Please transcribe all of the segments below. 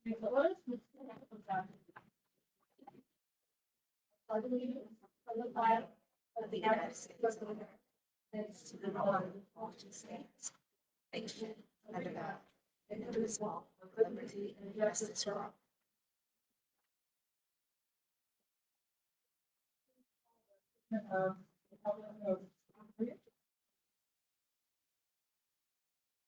Of the United States of America, and to the republic for which it stands, nation under God, indivisible, with liberty and justice for all.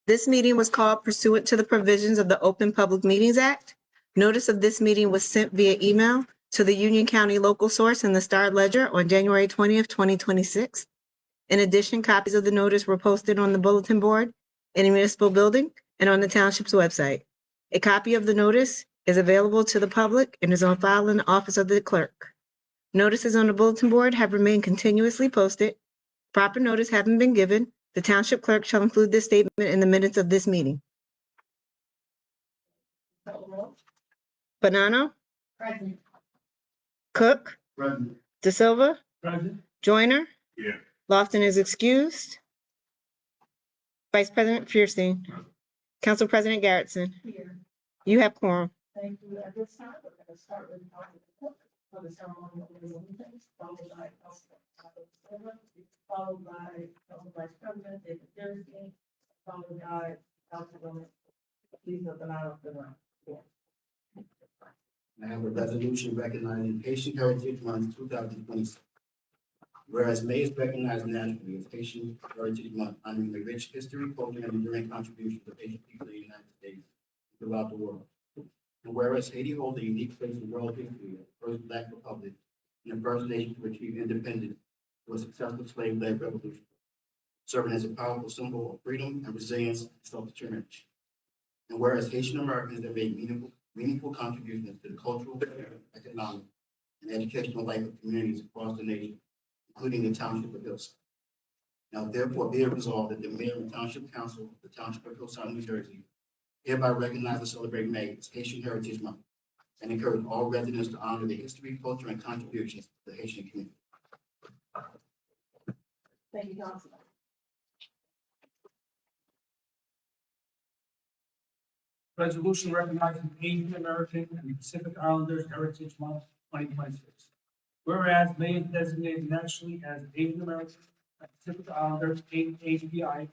This meeting was called pursuant to the provisions of the Open Public Meetings Act. Notice of this meeting was sent via email to the Union County local source and the Star Ledger on January 20th, 2026. In addition, copies of the notice were posted on the bulletin board in a municipal building and on the township's website. A copy of the notice is available to the public and is on file in the office of the clerk. Notices on the bulletin board have remained continuously posted. Proper notice having been given, the township clerk shall include this statement in the minutes of this meeting. Bonanno? Present. Cook? Present. De Silva? Present. Joyner? Here. Lofton is excused. Vice President Fierstein? Council President Garrettson? Here. You have quorum. Thank you. At this time, we're going to start with Cook for the ceremonial resolutions, followed by followed by Council Vice President David Fierstein, followed by Councilwoman Lisa Bonanno for the round. I have a resolution recognizing Haitian Heritage Month 2026. Whereas May is recognized nationally as Haitian Heritage Month, honoring the rich history, culture, and enduring contributions of Haitian people in the United States and throughout the world. And whereas Haiti holds a unique place in world history as the first Black republic and the first nation to achieve independence through a successful slave-led revolution, serving as a powerful symbol of freedom and resilience and self-determination. And whereas Haitian Americans have made meaningful contributions to the cultural, economic, and educational life of communities across the nation, including the Township of Hillside. Now therefore be it resolved that the Mayor and Township Council of the Township of Hillside, New Jersey, hereby recognize and celebrate May as Haitian Heritage Month and encourage all residents to honor the history, culture, and contributions of the Haitian community. Thank you, Councilman. Resolution recognizing Asian American and Pacific Islanders Heritage Month 2026. Whereas May is designated nationally as Asian American and Pacific Islanders API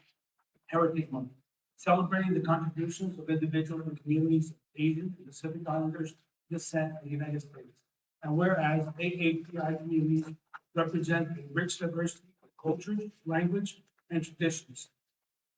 Heritage Month, celebrating the contributions of individuals and communities of Asian and Pacific Islanders descent in the United States. And whereas AAPI communities represent a rich diversity of cultures, language, and traditions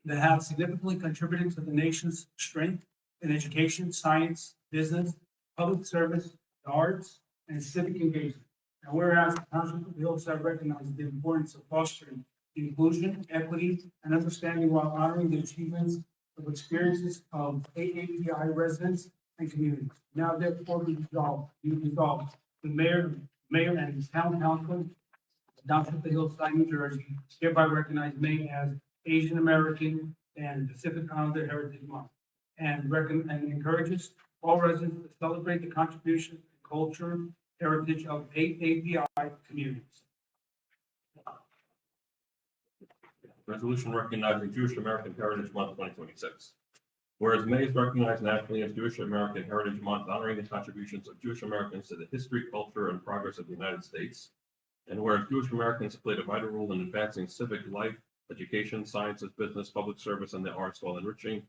that have significantly contributed to the nation's strength in education, science, business, public service, the arts, and civic engagement. And whereas the Township of Hillside recognizes the importance of fostering inclusion, equity, and understanding while honoring the achievements of experiences of AAPI residents and communities. Now therefore be resolved, the mayor and the town council, Township of Hillside, New Jersey, hereby recognize May as Asian American and Pacific Islander Heritage Month, and encourages all residents to celebrate the contribution, culture, heritage of AAPI communities. Resolution recognizing Jewish American Heritage Month 2026. Whereas May is recognized nationally as Jewish American Heritage Month, honoring the contributions of Jewish Americans to the history, culture, and progress of the United States. And whereas Jewish Americans have played a vital role in advancing civic life, education, sciences, business, public service, and the arts while enriching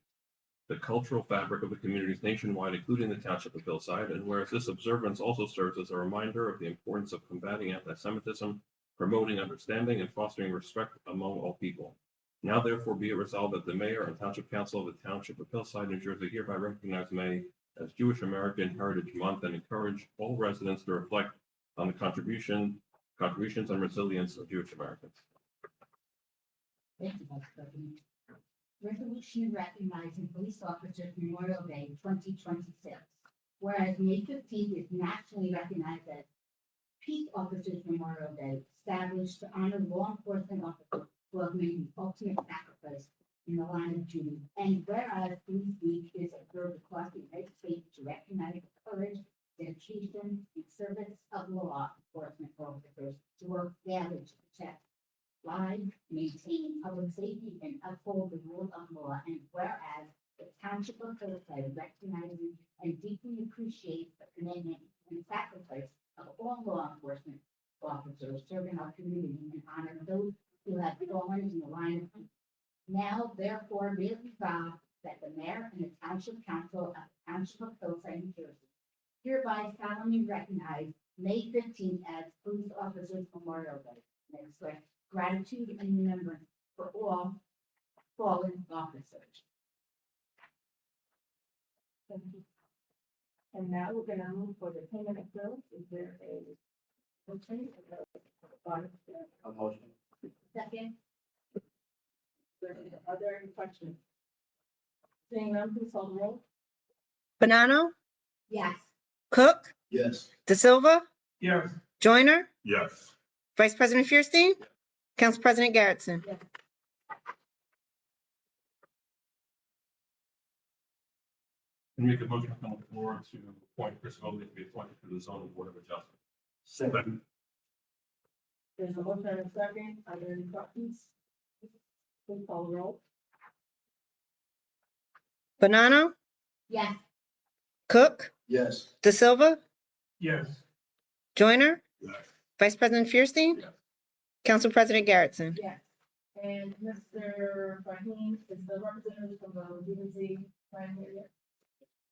the cultural fabric of the communities nationwide, including the Township of Hillside. And whereas this observance also serves as a reminder of the importance of combating anti-Semitism, promoting understanding, and fostering respect among all people. Now therefore be it resolved that the Mayor and Township Council of the Township of Hillside, New Jersey hereby recognize May as Jewish American Heritage Month and encourage all residents to reflect on the contributions and resilience of Jewish Americans. Thank you, Vice President. Resolution recognizing Police Officers Memorial Day 2026. Whereas May 15th is nationally recognized as Peace Officers Memorial Day, established to honor law enforcement officers who have made the ultimate sacrifice in the line of duty. And whereas Police Week is observed across the United States to recognize the courage, dedication, and service of law enforcement officers to work daily to protect lives, maintain public safety, and uphold the rule of law. And whereas The Township of Hillside recognizes and deeply appreciates the commitment and sacrifice of all law enforcement officers serving our community and honor those who have fallen in the line of duty. Now, therefore, be it resolved that the mayor and the Township Council of the Township of Hillside, New Jersey, hereby solemnly recognize May 15th as Police Officers Memorial Day and express gratitude and remembrance for all fallen officers. Thank you. And now we're gonna move for the payment of bills. Is there a motion? A motion. Second, Are there any questions? Seeing none, please call the roll. Bonanno, yes. Cook, Yes. De Silva, Yes. Joyner, Yes. Vice President Fierstein, Council President Garrettson. And make a motion on the floor to appoint Chris Vogel to be appointed to the zoning board of adjustment. Second. There's a motion and a second. Are there any questions? Please call the roll. Bonanno, Yes. Cook, Yes. De Silva, Yes. Joyner, Yes. Vice President Fierstein, Yes. Council President Garrettson. Yes. And Mr. Fahim is the representative from the DMZ plan here yet?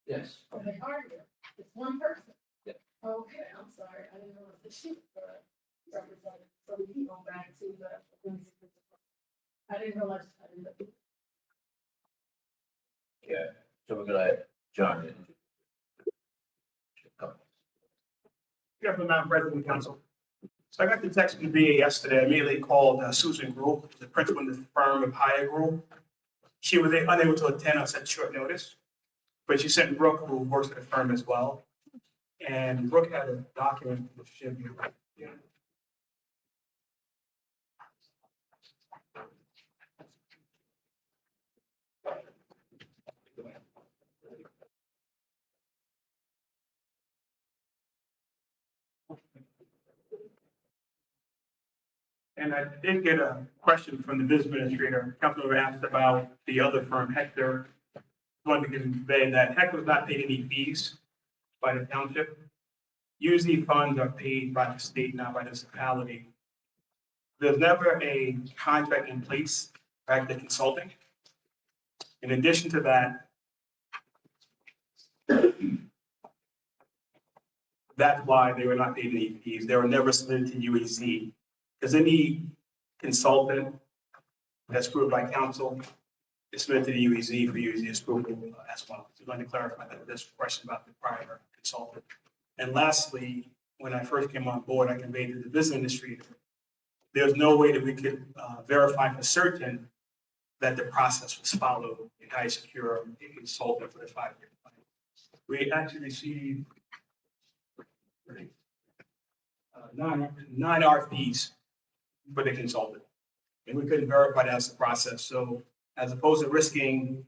Yes. Oh, they are here. It's one person. Yeah. Okay, I'm sorry. I didn't know it was the sheet representative. So we can go back to the. I didn't realize. Yeah, so we're gonna, John. Good afternoon, Madam President, Council. So I got the text from the VA yesterday. I immediately called Susan Group, the principal in the firm of Hire Group. She was unable to attend on such short notice, but she sent Brooke, who works at the firm as well. And Brooke had a document which should be. Yeah. And I did get a question from the business administrator. Councilor asked about the other firm, Hector. Wanted to convey that Hector was not paid any fees by the township. Usually funds are paid by the state, not by the municipality. There's never a contract in place by the consulting. In addition to that, that's why they were not paid any fees. They were never submitted to UAC. Because any consultant that's approved by council is submitted to the UAC for UAC's approval as well. So I'm going to clarify that this question about the prior consultant. And lastly, when I first came on board, I conveyed to the business industry, there's no way that we could verify for certain that the process was followed in how you secure a consultant for the 5-year plan. We actually received nine RFPs for the consultant. And we couldn't verify that as a process. So as opposed to risking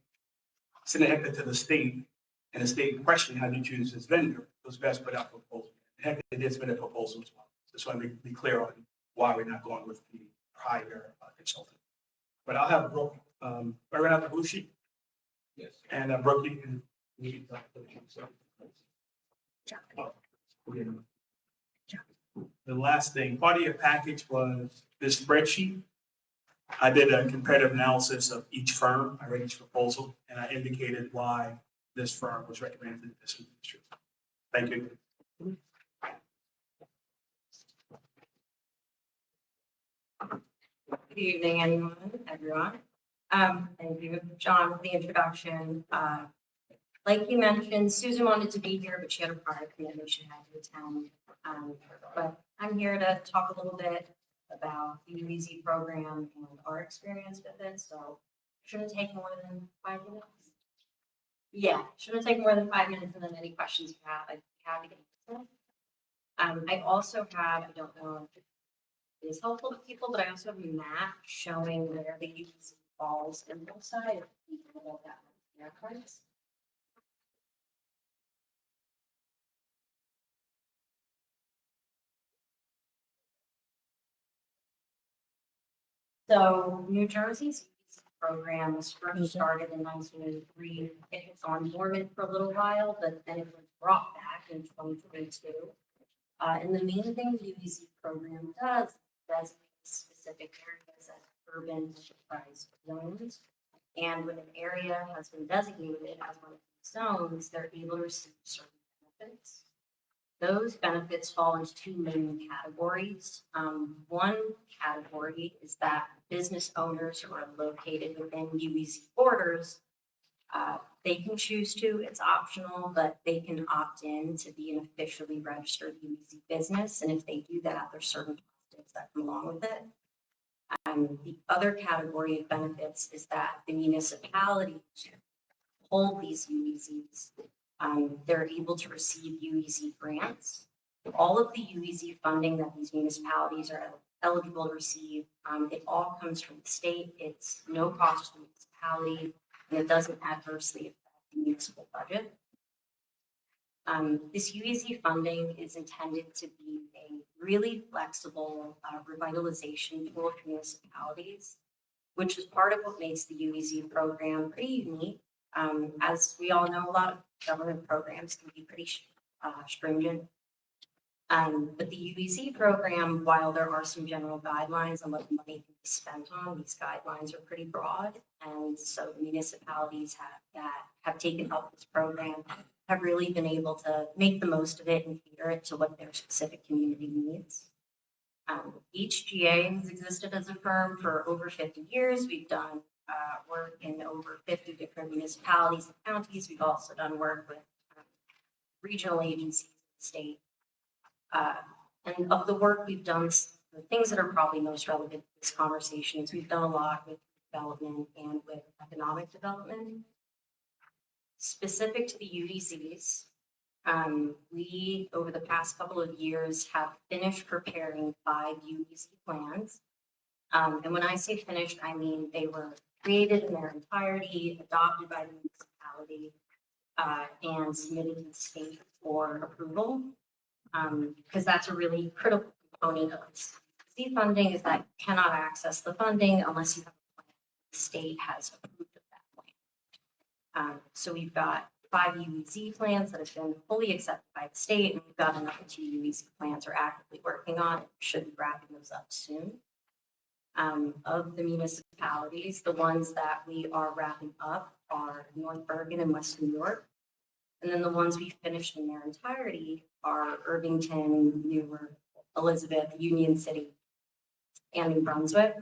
sending Hector to the state and the state question how to choose its vendor, those guys put out a proposal. Hector did submit a proposal as well. Just want to be clear on why we're not going with the prior consultant. But I'll have Brooke, right around the blue sheet. Yes. And Brooke, you can. The last thing, part of your package was this spreadsheet. I did a comparative analysis of each firm. I read each proposal and I indicated why this firm was recommended to this industry. Thank you. Good evening, everyone. Thank you, John, for the introduction. Like you mentioned, Susan wanted to be here, but she had a prior commitment she had to attend. But I'm here to talk a little bit about the UEZ program and our experience with it. So shouldn't take more than 5 minutes. Yeah, shouldn't take more than 5 minutes, and then any questions you have, I'd be happy to answer. I also have, I don't know if it is helpful to people, but I also have a map showing where the UEZ falls in both sides. If you know about that, cards. So New Jersey's program was first started in 1983. It was on dormant for a little while, but then it was brought back in 2022. And the main thing the UBC program does designate specific areas as urban enterprise zones. And when an area has been designated as one of these zones, they're able to receive certain benefits. Those benefits fall into two main categories. One category is that business owners who are located within UBC borders, they can choose to, it's optional, but they can opt in to be an officially registered UBC business. And if they do that, there's certain positives that come along with it. The other category of benefits is that the municipalities hold these UBCs. They're able to receive UEZ grants. All of the UEZ funding that these municipalities are eligible to receive, it all comes from the state. It's no cost to the municipality, and it doesn't adversely affect the municipal budget. This UEZ funding is intended to be a really flexible revitalization tool for municipalities, which is part of what makes the UEZ program pretty unique. As we all know, a lot of government programs can be pretty stringent. But the UEZ program, while there are some general guidelines on what money can be spent on, these guidelines are pretty broad. And so the municipalities that have taken up this program have really been able to make the most of it and cater it to what their specific community needs. Each GA has existed as a firm for over 50 years. We've done work in over 50 different municipalities and counties. We've also done work with regional agencies in the state. And of the work we've done, the things that are probably most relevant to this conversation is we've done a lot with development and with economic development. Specific to the UDCs, we, over the past couple of years, have finished preparing 5 UDC plans. And when I say finished, I mean they were created in their entirety, adopted by the municipality, and submitted to the state for approval. Because that's a really critical component of this UDC funding, is that you cannot access the funding unless you have a plan the state has approved of that plan. So we've got 5 UEZ plans that have been fully accepted by the state, and we've got another 2 UEZ plans we're actively working on. Should be wrapping those up soon. Of the municipalities, the ones that we are wrapping up are North Bergen and West New York. And then the ones we finished in their entirety are Irvington, Newark, Elizabeth, Union City, and New Brunswick.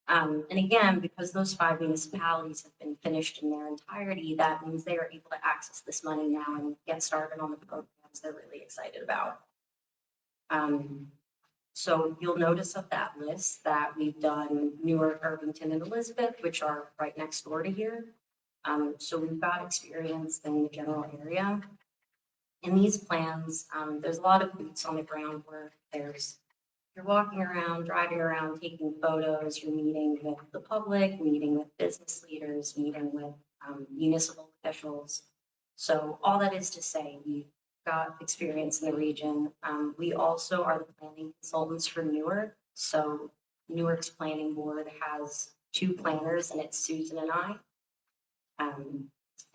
And again, because those 5 municipalities have been finished in their entirety, that means they are able to access this money now and get started on the programs they're really excited about. So you'll notice of that list that we've done Newark, Irvington, and Elizabeth, which are right next door to here. So we've got experience in the general area. In these plans, there's a lot of boots on the ground work. You're walking around, driving around, taking photos, you're meeting with the public, meeting with business leaders, meeting with municipal officials. So all that is to say, we've got experience in the region. We also are the planning consultants for Newark. So Newark's planning board has 2 planners, and it's Susan and I.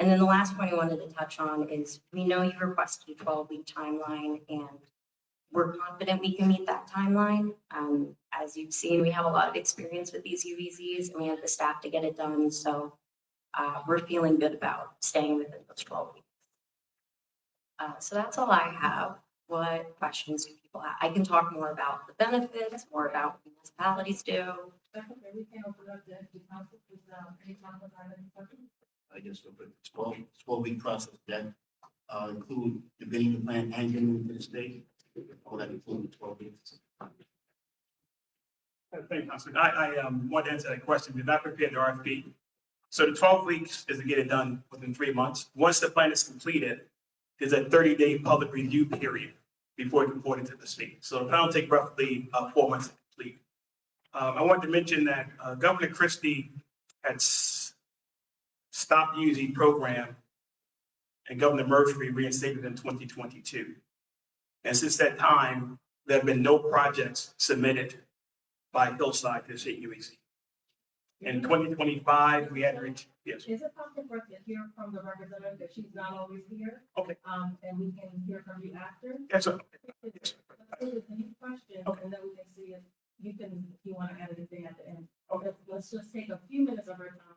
And then the last point I wanted to touch on is we know you requested a 12-week timeline, and we're confident we can meet that timeline. As you've seen, we have a lot of experience with these UVZs, and we have the staff to get it done. So we're feeling good about staying within those 12 weeks. So that's all I have. What questions do people have? I can talk more about the benefits, more about what municipalities do. Everything open up to the council, is any time about any questions? I guess the 12-week process that include debating the plan and getting it to the state, or that include the 12 weeks. Thank you, Councilman. I want to answer that question. Did not prepare the RFP. So the 12 weeks is to get it done within 3 months. Once the plan is completed, there's a 30-day public review period before it can report it to the state. So the plan will take roughly 4 months to complete. I want to mention that Governor Christie had stopped the UZ program, and Governor Murphy reinstated in 2022. And since that time, there have been no projects submitted by Hillside to the state UEZ. In 2025, we had reached, yes. Is it possible for us to hear from the representative if she's not always here? Okay. And we can hear from you after? Yes, sir. Let's do this, any questions, Okay. and then we can see if you want to add anything at the end. Okay. Let's just take a few minutes of her time,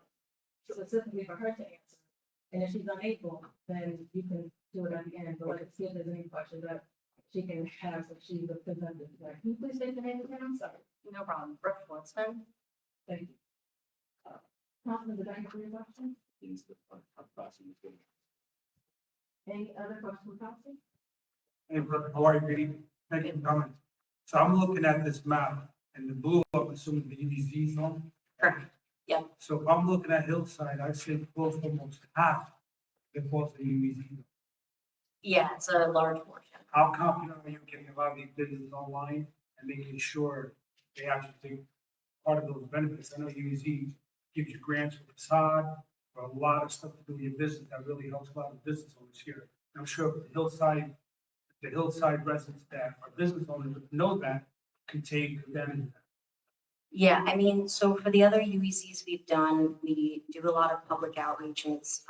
specifically for her to answer. And if she's unable, then you can do it at the end, but let's see if there's any questions that she can have, so she's presented. Like, can you please state the name again? I'm sorry. No problem. Brooke Schwartzman. Thank you. Councilman, did I answer your question? Any other questions, Council? Hey, brother, how are you? Good evening. Thank you for coming. So I'm looking at this map and the blue, I'm assuming the EDZ zone. Correct. Yep. So if I'm looking at Hillside, I'd say close to almost half that falls to EDZ. Yeah, it's a large portion. How confident are you getting a lot of these businesses online and making sure they actually take part of those benefits? I know UEZ gives you grants for facade, for a lot of stuff to do with your business that really helps a lot of business owners here. I'm sure the Hillside residents that are business owners that know that can take advantage of that. Yeah, I mean, so for the other UECs we've done, we do a lot of public outreach and it's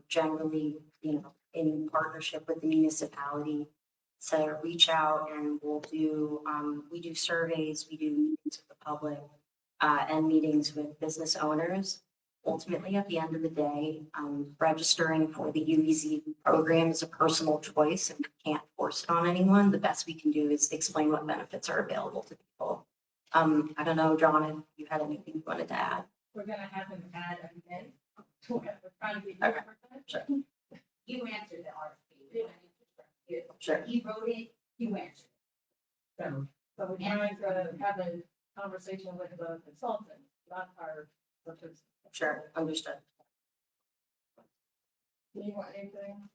generally, in partnership with the municipality to reach out and we do surveys, we do meetings with the public and meetings with business owners. Ultimately, at the end of the day, registering for the UEZ program is a personal choice and we can't force it on anyone. The best we can do is explain what benefits are available to people. I don't know, John, if you had anything you wanted to add. We're gonna have him add at the end. We're trying to be. Okay. Sure. You answered the RFP. Sure. You wrote it, you answered. So we're trying to have a conversation with the consultant, not our participant. Sure, understood. Do you want anything?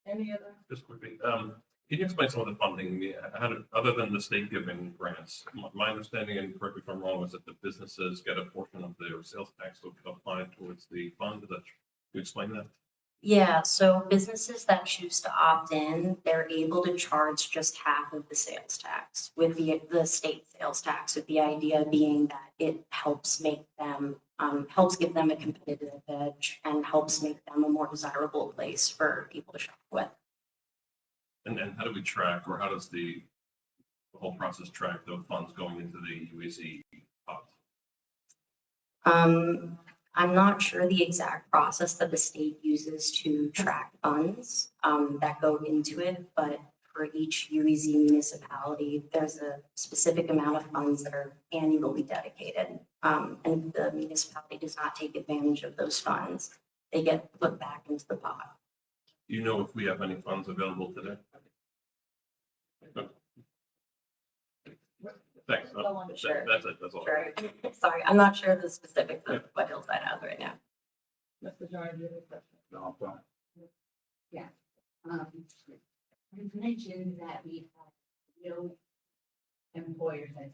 Any other? Just quickly, can you explain some of the funding? Other than the state giving grants, my understanding, and correct me if I'm wrong, is that the businesses get a portion of their sales tax to apply towards the fund. Can you explain that? Yeah, so businesses that choose to opt in, they're able to charge just half of the sales tax with the state sales tax, with the idea being that it helps make them, helps give them a competitive edge and helps make them a more desirable place for people to shop with. And how do we track, or how does the whole process track the funds going into the UAC pot? I'm not sure the exact process that the state uses to track funds that go into it, but for each UEZ municipality, there's a specific amount of funds that are annually dedicated. And the municipality does not take advantage of those funds. They get put back into the pot. Do you know if we have any funds available today? Thanks. Sure. That's it. That's all. Sure. Sorry, I'm not sure the specifics of what Hillside has right now. Mr. John, do you have a question? No, I'm fine. You mentioned that we have no employers that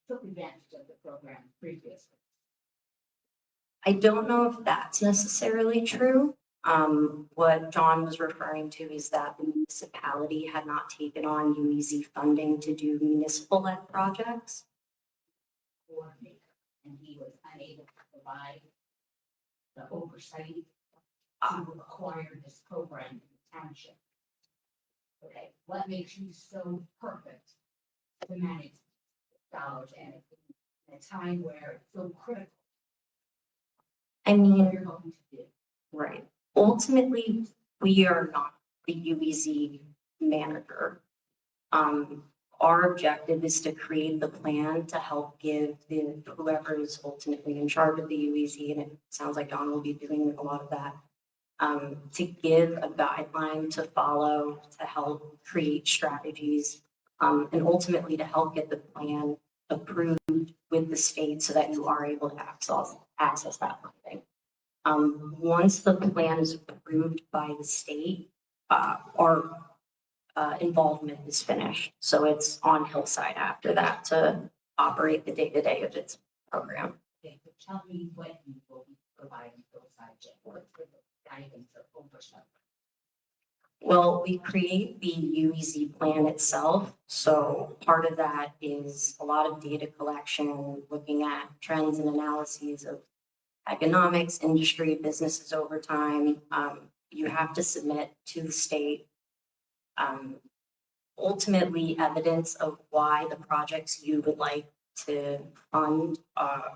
took advantage of the program previously. I don't know if that's necessarily true. What John was referring to is that the municipality had not taken on UEZ funding to do municipal-led projects. And he was unable to provide the oversight to acquire this program in the township. Okay, what makes you so perfect to manage dollars and in a time where it's so critical? I mean, What you're hoping to do? right. Ultimately, we are not the UEZ manager. Our objective is to create the plan to help give whoever is ultimately in charge of the UEZ, and it sounds like Don will be doing a lot of that, to give a guideline to follow, to help create strategies, and ultimately to help get the plan approved with the state so that you are able to access that funding. Once the plan is approved by the state, our involvement is finished. So it's on Hillside after that to operate the day-to-day of its program. Okay, but tell me what you will be providing Hillside, what's the guidance or oversight? Well, we create the UEZ plan itself. So part of that is a lot of data collection, looking at trends and analyses of economics, industry, businesses over time. You have to submit to the state ultimately evidence of why the projects you would like to fund,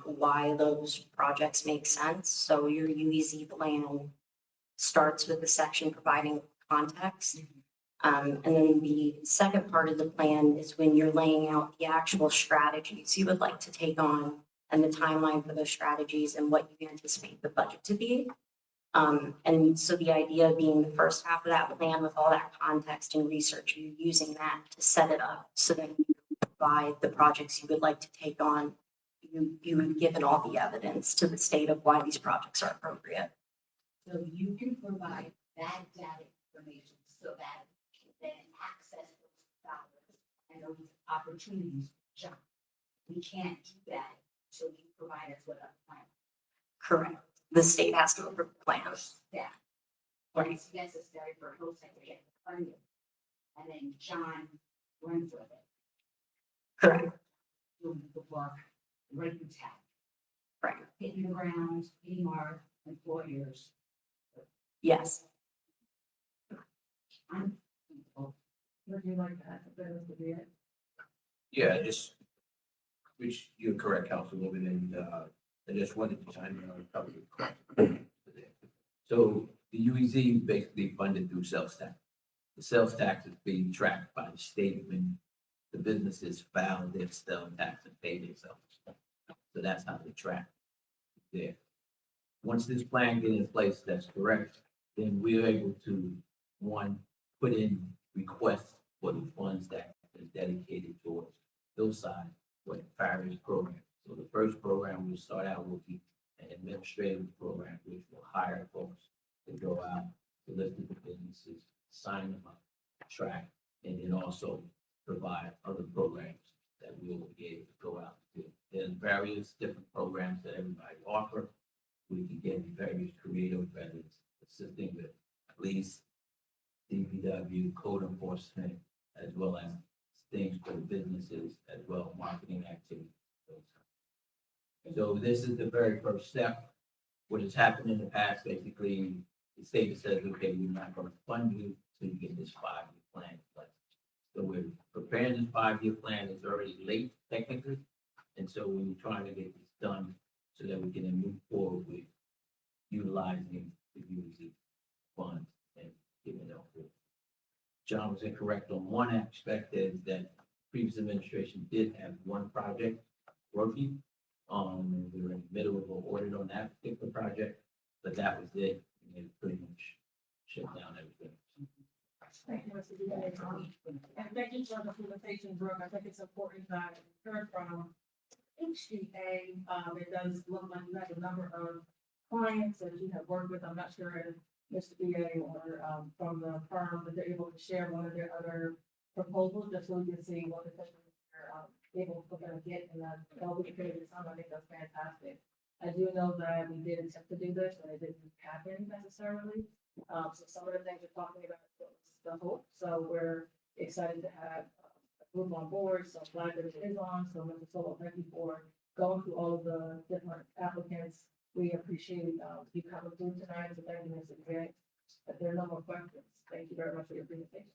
why those projects make sense. So your UEZ plan starts with a section providing context. And then the second part of the plan is when you're laying out the actual strategies you would like to take on and the timeline for those strategies and what you anticipate the budget to be. And so the idea being the first half of that plan with all that context and research, you're using that to set it up so that you provide the projects you would like to take on. You would given all the evidence to the state of why these projects are appropriate. So you can provide that data information so that you can then access those dollars and those opportunities jump. We can't do that until you provide us with a plan. Correct. The state has to approve the plan. That. But it's necessary for hosting to get the funding. And then John runs with it, Correct. doing the work, writing tax, Right. hitting the ground, hitting our employers. Yes. Would you like to add to that, Mr. Beard? Yeah, just, which you're correct, Councilwoman, and I just wanted to chime in on a couple of questions. So the UEZ basically funded through sales tax. The sales tax is being tracked by the state when the businesses file their sales tax and pay themselves. So that's how they track there. Once this plan gets in place, that's correct, then we're able to, one, put in requests for the funds that is dedicated towards hillside with various programs. So the first program will start out will be an administrative program, which will hire folks to go out to listen to businesses, sign them up, track, and then also provide other programs that we will be able to go out to. There's various different programs that everybody offer. We can get various creative methods, assisting with police, DPW, code enforcement, as well as things for the businesses, as well as marketing activities. So this is the very first step. What has happened in the past, basically, the state says, okay, we're not going to fund you until you get this 5-year plan in place. So we're preparing this 5-year plan. It's already late technically. And so we're trying to get this done so that we can then move forward with utilizing the UEZ funds and giving them. John was incorrect on one aspect, is that previous administration did have one project working. We were in the middle of an audit on that particular project, but that was it. And it pretty much shut down everything. Thank you, Mr. Beard. And thank you for the presentation, Brooke. I think it's important that we heard from HCA. It does look like you have a number of clients that you have worked with. I'm not sure if Mr. BA or from the firm, but they're able to share one of their other proposals, just so we can see what the customers are able to get in that COVID period of time. I think that's fantastic. I do know that we did attempt to do this, and it didn't happen necessarily. So some of the things we're talking about is the hope. So we're excited to have a group on board. So glad that it is on. So Mr. Solo, thank you for going through all of the different applicants. We appreciate you coming through tonight. So thank you, Mr. Grant. If there are no more questions, thank you very much for your presentation.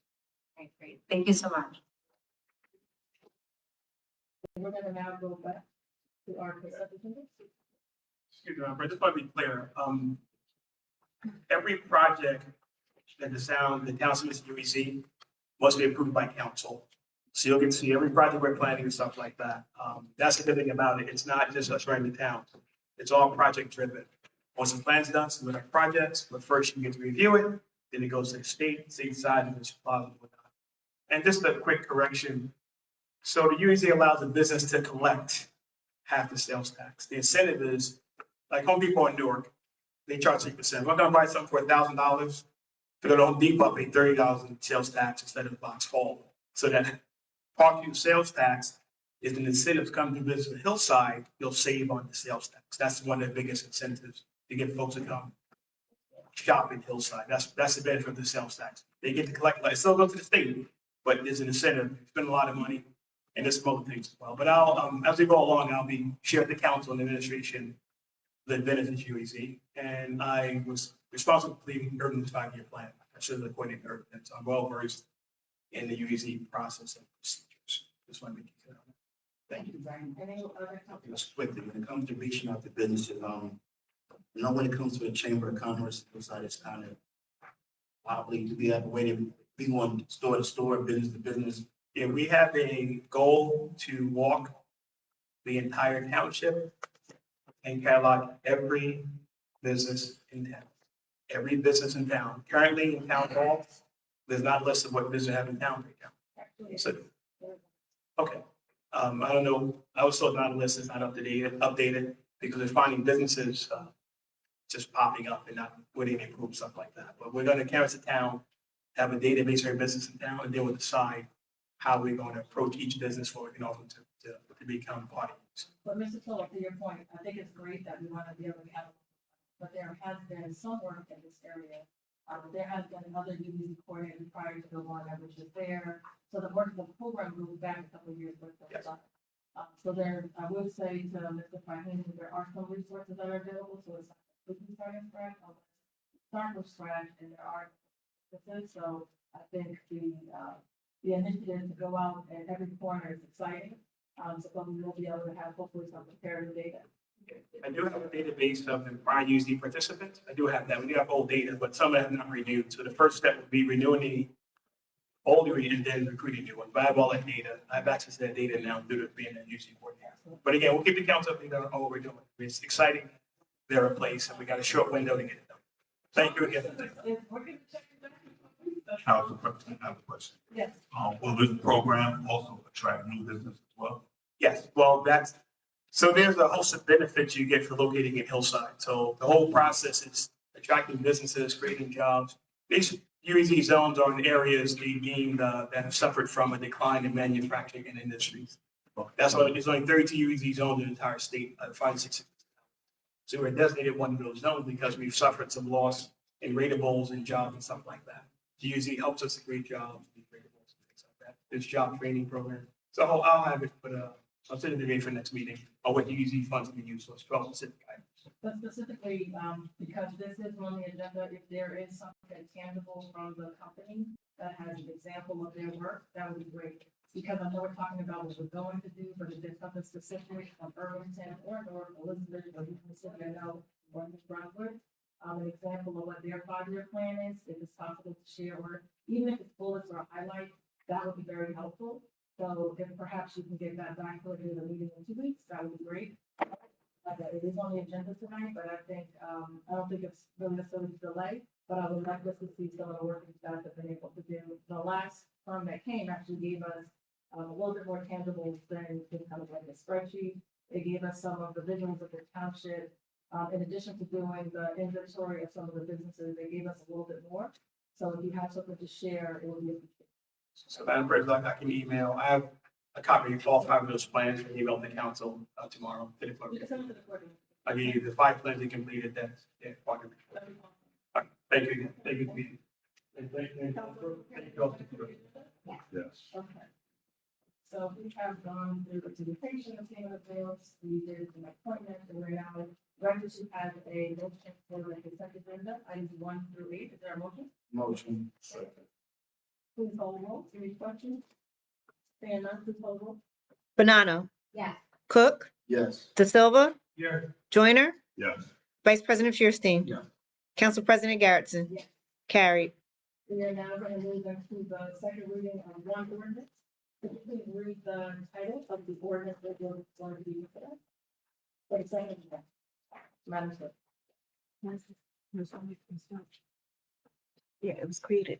Okay, great. Thank you so much. We're going to now go back to our consent agenda. Excuse me, I just want to be clear. Every project that the town submits to UEZ must be approved by council. So you'll get to see every project we're planning and stuff like that. That's the good thing about it. It's not just us running the town. It's all project driven. Once the plan's done, so with our projects, but first you get to review it, then it goes to the state side, and it's whatnot. And just a quick correction. So the UEZ allows the business to collect half the sales tax. The incentive is, like Home Depot in Newark, they charge 3%. We're gonna buy something for $1,000. To go to Home Depot, pay $30 in sales tax instead of the box full. So that parking sales tax is an incentive to come to business in Hillside, you'll save on the sales tax. That's one of the biggest incentives to get folks to come. shop in Hillside. That's the benefit of the sales tax. They get to collect, it still goes to the state, but there's an incentive, spend a lot of money, and there's some other things as well. But I'll, as we go along, I'll be sharing with the council and administration the benefits UEZ. And I was responsible for leading Urban's 5-year plan. I should have coordinated Urban, so I'm well versed in the UEZ process and procedures. Just want to make it clear. Thank you. Any other Just quickly, when it comes to reaching out to businesses, when it comes to a chamber of commerce, Hillside is kind of wobbly to be that way to be going store to store, business to business. Yeah, we have a goal to walk the entire township and catalog every business in town. Every business in town. Currently in town hall, there's not a list of what business have in town right now. So, okay. I don't know, I was told not a list is not updated because they're finding businesses just popping up and not winning any group, stuff like that. But we're gonna canvas the town, have a database for every business in town, and then we'll decide how we're going to approach each business for, to become parties. But Mr. Toll, to your point, I think it's great that we want to be able to have, but there has been some work in this area. There has been another UEZ coordinator prior to the one that was just there. So the work of the program moved back a couple of years. Yes. So there, I would say to Mr. Fahim, there are some resources that are available, so it's not completely starting from scratch. Start from scratch, and there are. So I think the initiative to go out in every corner is exciting. So we will be able to have hopefully some comparative data. I do have a database of the prior UEZ participants. I do have that. We do have old data, but some have not renewed. So the first step would be renewing the old and then recruiting new ones. But I have all that data. I have access to that data now due to being a UC coordinator. But again, we'll keep the council updated on what we're doing. It's exciting. They're a place and we got a short window to get it done. Thank you again. Council President, I have a question. Yes. Will this program also attract new business as well? Yes, well, so there's a host of benefits you get for locating in Hillside. So the whole process is attracting businesses, creating jobs. These UEZ zones are in areas they deemed that have suffered from a decline in manufacturing and industries. That's why there's only 32 UEZ zones in the entire state, 560. So we're designated one of those zones because we've suffered some loss in ratables and jobs and stuff like that. The UEZ helps us to create jobs, and ratables and things like that. There's job training program. So I'll have it, but I'll send it to you for next meeting on what the UEZ funds can be used for, 12 specific items. But specifically, because this is on the agenda, if there is something tangible from the company that has an example of their work, that would be great. Because I know we're talking about what we're going to do, but if there's something specific from Irvington or North Elizabeth or Mississippi, I know, or New Brunswick, an example of what their 5-year plan is, if it's possible to share, or even if it's bullets or highlights, that would be very helpful. So if perhaps you can get that back for the meeting in 2 weeks, that would be great. It is on the agenda tonight, but I think, I don't think it's really necessarily a delay, but I would like us to see some of the work that you guys have been able to do. The last firm that came actually gave us a little bit more tangible than kind of like a spreadsheet. They gave us some of the visuals of the township. In addition to doing the inventory of some of the businesses, they gave us a little bit more. So if you have something to share, it would be appreciated. So Madam President, I can email, I have a copy of all 5 of those plans and email the council tomorrow. You can send it to the coordinator. I give you the 5 plans they completed, that's, yeah, part of it. That'd be awesome. All right, thank you again. Thank you. Thank you. Yes. Okay. So we have gone through the presentation of payment of bills, we did an appointment, and we're now ready to have a motion for the consent agenda, items 1 through 8. Is there a motion? Motion. Please call the roll. Any questions? Seeing none, please call the roll. Bonanno, Yes. Cook, Yes. De Silva, Yeah. Joyner, Yes. Vice President Fierstein. Yes. Council President Garrettson. Yes. Carried. We are now going to move into the second reading of one ordinance. Could you please read the title of the ordinance that you're going to be considering? For the second reading. Madam Clerk. Yeah, it was created.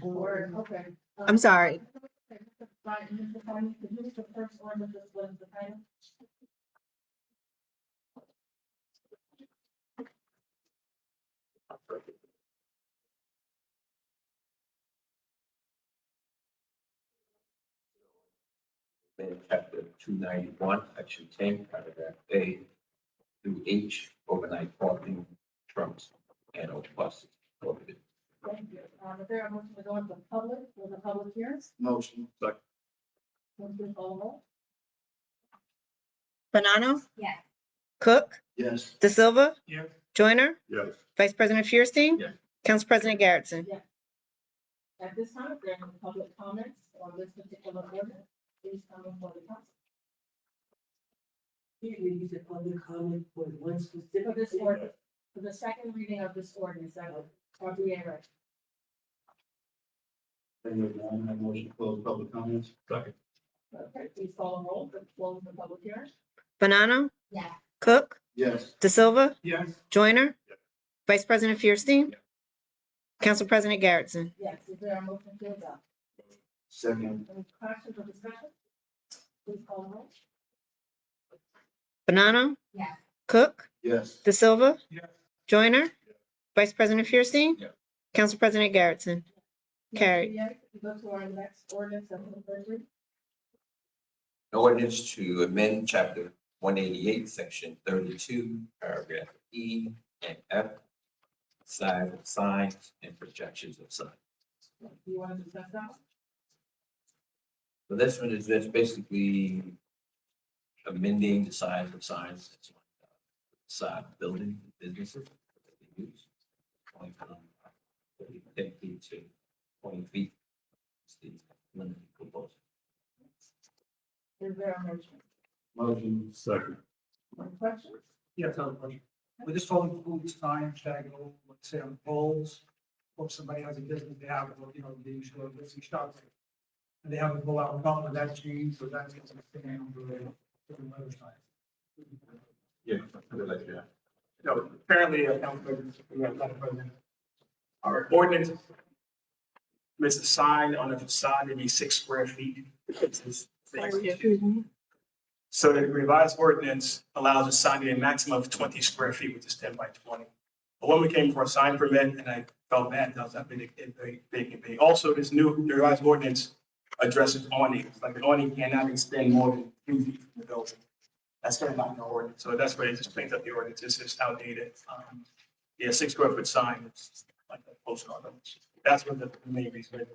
Or, okay. I'm sorry. Right, Mr. Tony, could you read the first ordinance as well as the title? In chapter 291, section 10, paragraph A through H, overnight parking trucks ordinance? Motion. Please call the roll. Banano, Yes. Cook, Yes. De Silva, Yes. Joyner, Yes. Vice President Fierstein. Yes. Council President Garrettson. At this time, if there are no public comments on this particular ordinance, please come before the council. You use a public comment for one For specific. this ordinance, for the second reading of this ordinance, that will be a right. Motion to close public comments. Second. Okay, please call the roll to close the public hearing. Banano, Yes. Cook, Yes. De Silva, Yes. Joyner, Vice President Fierstein. Council President Garrettson. Yes, is there a motion to adopt? Second. Any questions or discussion? Please call the roll. Banano, Yes. Cook, Yes. De Silva, Yes. Joyner, Vice President Fierstein. Yes. Council President Garrettson. Carried. Yes, we go to our next ordinance, that's the third reading. An ordinance to amend chapter 188, section 32, paragraph E and F, size of signs and projections of signs. Do you want to discuss that? So this one is just basically amending the size of signs that's on the side of building businesses that they use. Going from 10 feet to 20 feet. It's the limit proposed. Is there a motion? Motion. Second. Any questions? Yes, I have a question. Would this all include signs that go, let's say, on poles? Or if somebody has a business, they have, you know, they usually go to shops. And they have to go out and come with that cheese, or that's just a thing on the other side. Yeah. I'd like to, No, apparently, Madam President, our ordinance permits a sign on the facade to be 6 square feet. So the revised ordinance allows a sign to be a maximum of 20 square feet, which is 10 by 20. But when we came for a sign permit, and I felt bad, that was that big. Also, this new revised ordinance addresses awnings, like an awning cannot extend more than 2 feet from the building. That's kind of not in the ordinance, so that's why it just cleans up the ordinance, it's just outdated. Yeah, 6 square foot sign, it's like a postcard. That's what the main reason.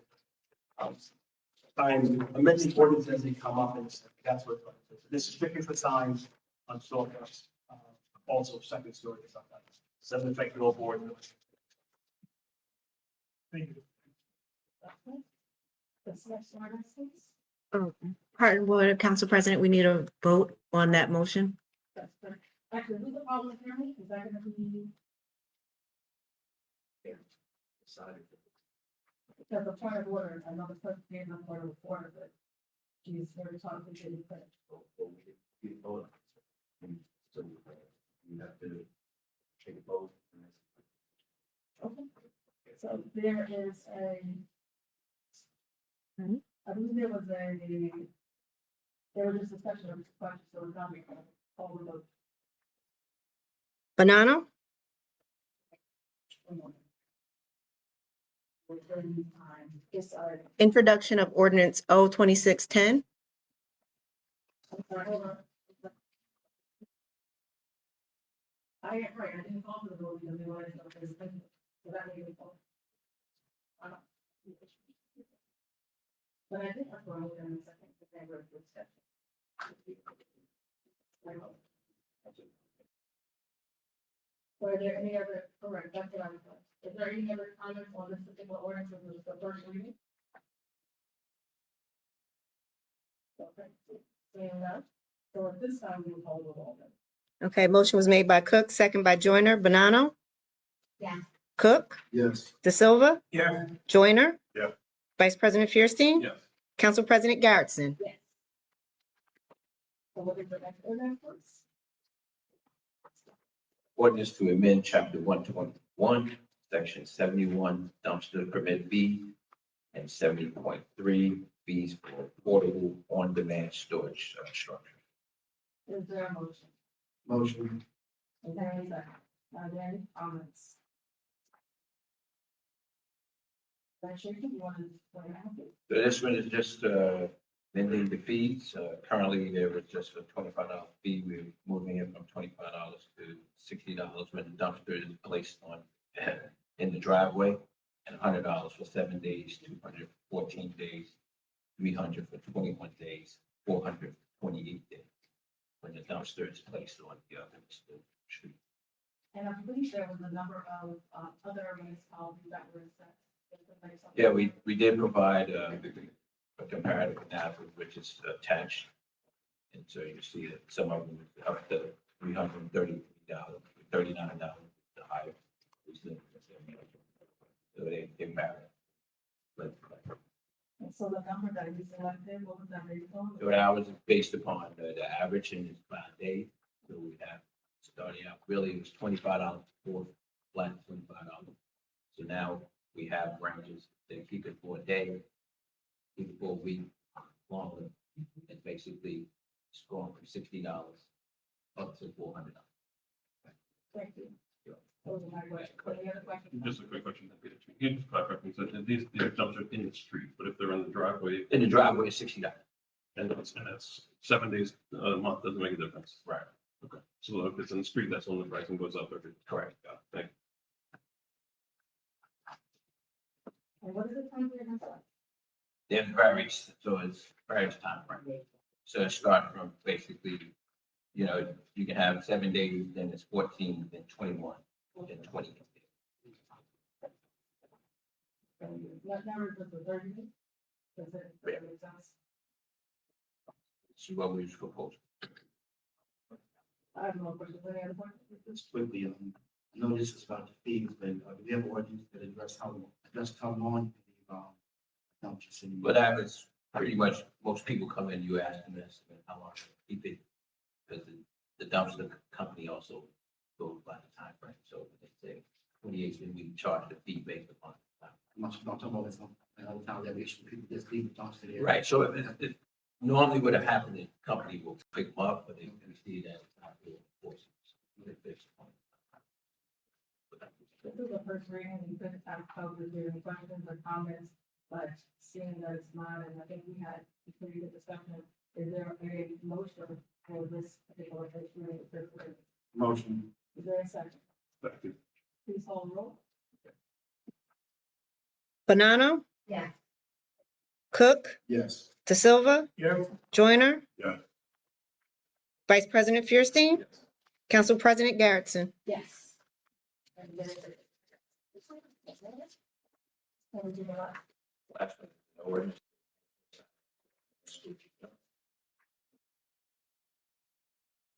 Signs, amending ordinance as they come up, and that's what, this is strictly for signs on storefronts, also second story, stuff like that. Doesn't affect the board. Thank you. This next ordinance, please. Pardon, Board, Council President, we need a vote on that motion. That's good. Actually, who's the public hearing? Is that gonna be? Because the point of order, I know the person gave the point of order, but she's very talking to you. you have to take a vote. Okay. So there is a. I believe there was just a discussion of this question, so we're not going to call the vote. Banano, Yes, introduction of ordinance O 2610. I'm sorry, hold on. I am right, I didn't call for the vote because they wanted to know if there's a thing, so that made me call. But I think that's what I'm looking at, I think the same word for discussion. So are there any other, correct, that's what I'm, is there any other comments on this particular ordinance, or was the first reading? Okay, seeing none, so at this time, we will call the roll then. Okay, motion was made by Cook, second by Joyner. Banano, Yes. Cook, Yes. De Silva, Yeah. Joyner. Yeah. Vice President Fierstein. Yes. Council President Garrettson. Yes. So what is the next ordinance, please? Ordinance to amend chapter 121, section 71, dumpster permit fee, and 70.3 fees for portable on-demand storage structure. Is there a motion? Motion. Is there any second? Are there any comments? Actually, you want to, what happened? So this one is just amending the fees. Currently, there was just a $25 fee. We're moving it from $25 to $60 when the dumpster is placed on in the driveway, and $100 for 7 days, 214 days 300 for 21 days, 400 for 28 days, when the dumpster is placed on the street. And I believe there was a number of other municipalities that were assessed. Yeah, we did provide a comparative analysis, which is attached. And so you see that some of them is up to $330, $39, the higher. So they vary. But So the number that you selected, what was that based on? so that was based upon the average in this 5 days. So we have starting out, really it was $25 for flat, $25. So now we have ranges that keep it for a day, keep it for a week, longer. And basically it's going from $60 up to $400. Thank you. Those are my questions. Any other questions? Just a quick question. You just clarify, so these dumpsters are in the street, but if they're in the driveway, In the driveway is $60. and that's 7 days a month, doesn't make a difference. Right. Okay, so if it's in the street, that's when the pricing goes up. If it's Correct. Thank you. And what is the time period? It varies, so it's various time frame. So it starts from basically, you know, you can have 7 days, then it's 14, then 21, then 20. What number was the 30 days? Does it Yeah. make sense? See what we was proposing. I have no questions. Any other questions? Just quickly, I know this is about the fees, but we have ordinance that address how long dumpsters in. But that was pretty much, most people come in, you ask them this, how long they keep it. Because the dumpster company also goes by the time frame. So if they say 28, then we charge the fee based upon the time. I'm not talking about some other times that we should people just leave the dumpster there. Right, so it normally would have happened, the company will pick them up, but they can see that it's not real enforcement. This is the first reading. You could have covered your questions or comments, but seeing that it's not, and I think we had a pretty good discussion. Is there a motion for this particular first reading? Motion. Is there a second? Thank you. Please hold roll. Banano, Yes. Cook, Yes. De Silva, Yes. Joyner, Yes. Vice President Fierstein, Council President Garrettson. Yes. And then Can we do that?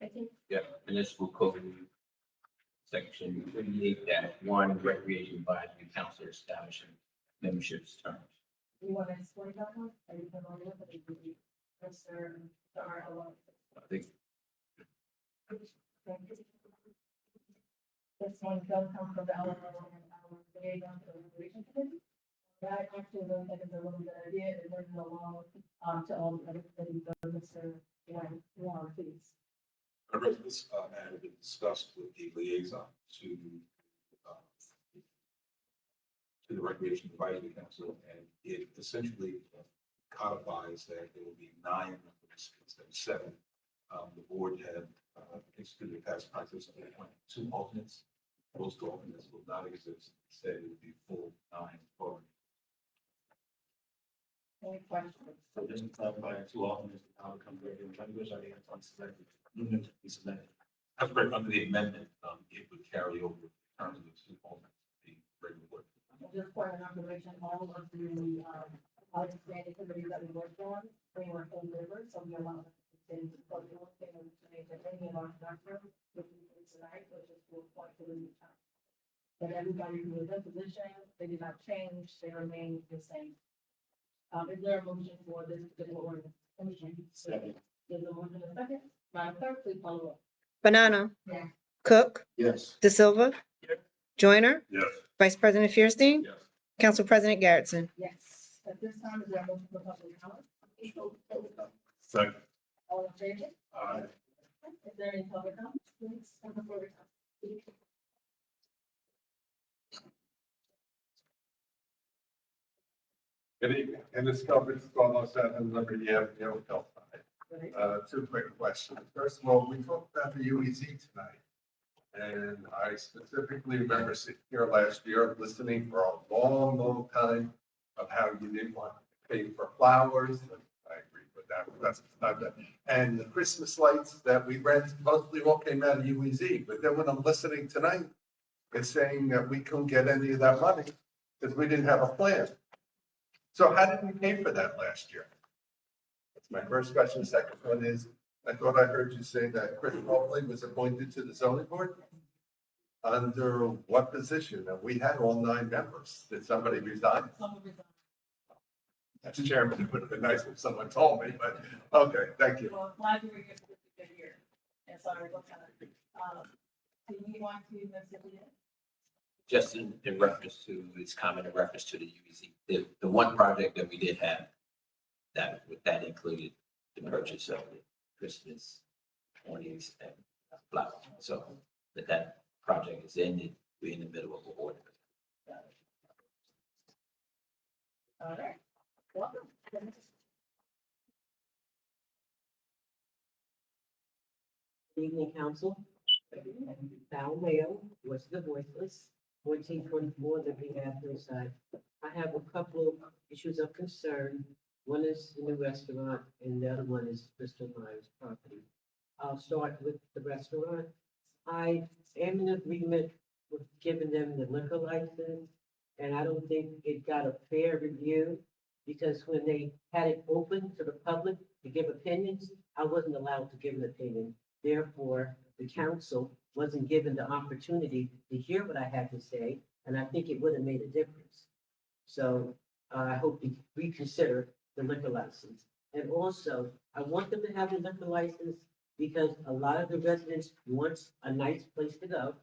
I think Yeah, municipal code section 38-1 recreation advisory council establishing memberships terms. we want to explain that one. Are you familiar with it? Mr. Allen. I think This one does come from the Alabama and our liaison to the Recreation Committee. That actually really think is a really good idea, and bring it along, to all the other committees, Mr. Warren, please. This had been discussed with the liaison to the Recreation Advisory Council, and it essentially codifies that there will be 9 members instead of 7. The board had instituted past practice of appointing 2 alternates. Those 2 alternates will not exist. Instead, it would be full 9 voting. Any questions? So just to clarify, 2 alternates, how it comes regular members, are they unselected? New members to be selected. That's right, under the amendment, it would carry over in terms of the 2 alternates, the regular board. Just for an information, all of the, outstanding committees that we worked on, they were full members, so we allowed them to continue to vote on things to make it any of our doctor, which we do tonight, which is to appoint to the new time. But everybody who was in position, they did not change, they remain the same. Is there a motion for this particular ordinance? Second. There's a motion and a second. Madam Clerk, please follow up. Banano, Yes. Cook, Yes. De Silva, Joyner, Yes. Vice President Fierstein, Yes. Council President Garrettson. Yes. At this time, is there a motion for public comment? Second. All in favor? Aye. Is there any public comment? Please, come before the council. Good evening. In this conference, almost 7, Liberty Avenue, Hillside. 2 quick questions. First of all, we talked about the UEZ tonight. And I specifically remember sitting here last year, listening for a long, long time of how you didn't want pay for flowers. I agree with that, but that's not that. And the Christmas lights that we rent mostly all came out of UEZ, but then when I'm listening tonight, it's saying that we couldn't get any of that money because we didn't have a plan. So how did we pay for that last year? That's my first question. The second one is, I thought I heard you say that Chris Mobley was appointed to the zoning board? Under what position? And we had all 9 members. Did somebody resign? As chairman, it would have been nice if someone told me, but, okay, thank you. Well, library is good here. And so we're looking at, do you want to, Just in reference to his comment in reference to the UEZ, the one project that we did have, that included the purchase of the Christmas ornaments and flowers. So that project is ended, we're in the middle of a order. all right, welcome. Good evening, council. Val Mayo, was the voiceless, 1424 Liberty Avenue side. I have a couple of issues of concern. One is in the restaurant and the other one is Bristol Myers property. I'll start with the restaurant. I am in agreement with giving them the liquor license, and I don't think it got a fair review because when they had it open to the public to give opinions, I wasn't allowed to give an opinion. Therefore, the council wasn't given the opportunity to hear what I had to say, and I think it would have made a difference. So I hope you reconsider the liquor license. And also, I want them to have a liquor license because a lot of the residents want a nice place to go.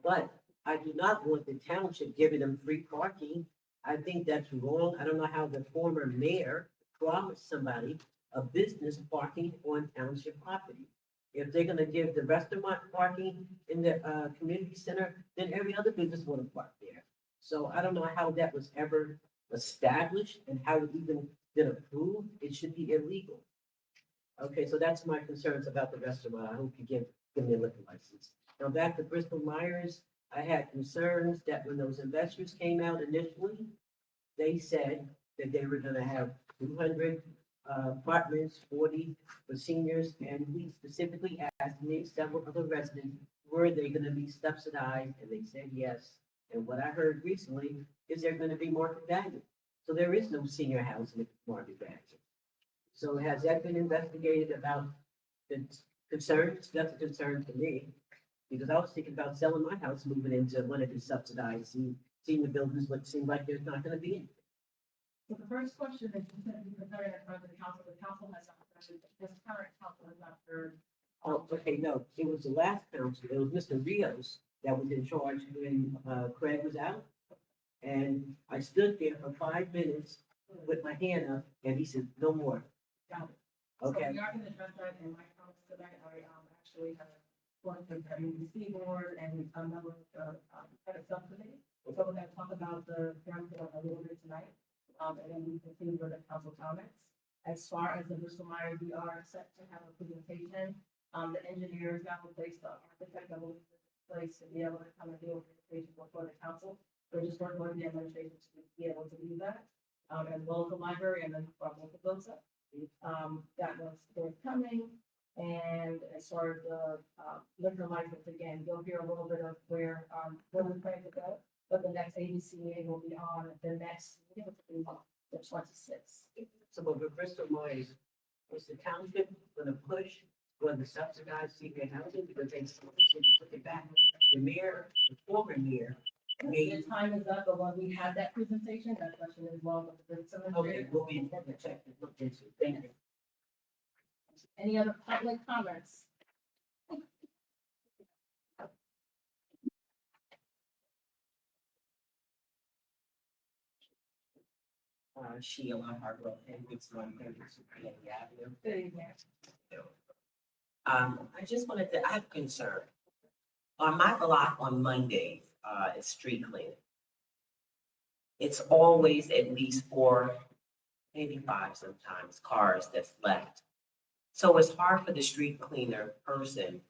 But I do not want the township giving them free parking. I think that's wrong. I don't know how the former mayor promised somebody a business parking on township property. If they're gonna give the restaurant parking in the community center, then every other business want to park there. So I don't know how that was ever established and how it even been approved. It should be illegal. Okay, so that's my concerns about the restaurant. I hope you give me a liquor license. Now back to Bristol Myers, I had concerns that when those investors came out initially, they said that they were gonna have 200 apartments, 40 for seniors, and we specifically asked several other residents, were they gonna be subsidized? And they said yes. And what I heard recently is they're gonna be market value. So there is no senior housing at market value. So has that been investigated about the concerns? That's a concern to me, because I was thinking about selling my house, moving into one of these subsidized senior buildings, but it seems like there's not gonna be any. So the first question is, you said you prepared it in front of the council has not heard, this current council has not heard. Oh, okay, no, it was the last council, it was Mr. Rios that was in charge when Craig was out. And I stood there for 5 minutes with my hand up, and he said, no more. Got it. Okay. So we are going to address that in my comments tonight. I actually have worked with the UBC board and a number of head of subcommittee. So we're going to talk about the parent board a little bit tonight. And then we continue with the council comments. As far as the Bristol Myers, we are set to have a presentation. The engineers got replaced, the architect got replaced to be able to come and do a presentation before the council. We're just working with the administration to be able to do that, as well as the library and then from both of those. That was forthcoming. And as far as the liquor license, again, you'll hear a little bit of where we plan to go. But the next ABCA will be on the next, the 26th. So with Bristol Myers, was the township gonna push for the subsidized senior housing because they took it back? The mayor, the former mayor, The time is up, but when we have that presentation, that question is well with the okay, we'll be important to check and look into. Thank you. Any other public comments? Sheila Hargrove, and it's 130 Penny Avenue. Good evening. I just wanted to, I have a concern. On my block on Mondays, it's street cleaning. It's always at least 4, maybe 5 sometimes, cars that's left. So it's hard for the street cleaner person,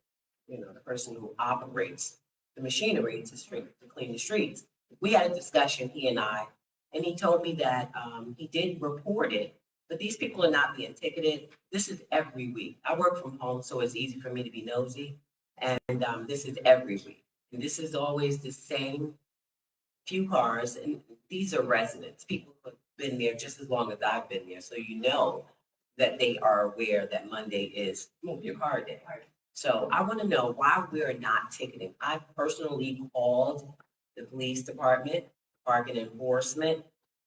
the person who operates the machinery to clean the streets. We had a discussion, he and I, And he told me that he did report it, but these people are not being ticketed. This is every week. I work from home, so it's easy for me to be nosy. And this is every week. And this is always the same few cars. And these are residents, people who have been there just as long as I've been there. So you know that they are aware that Monday is move your car day. So I want to know why we're not ticketing. I personally called the police department, parking enforcement,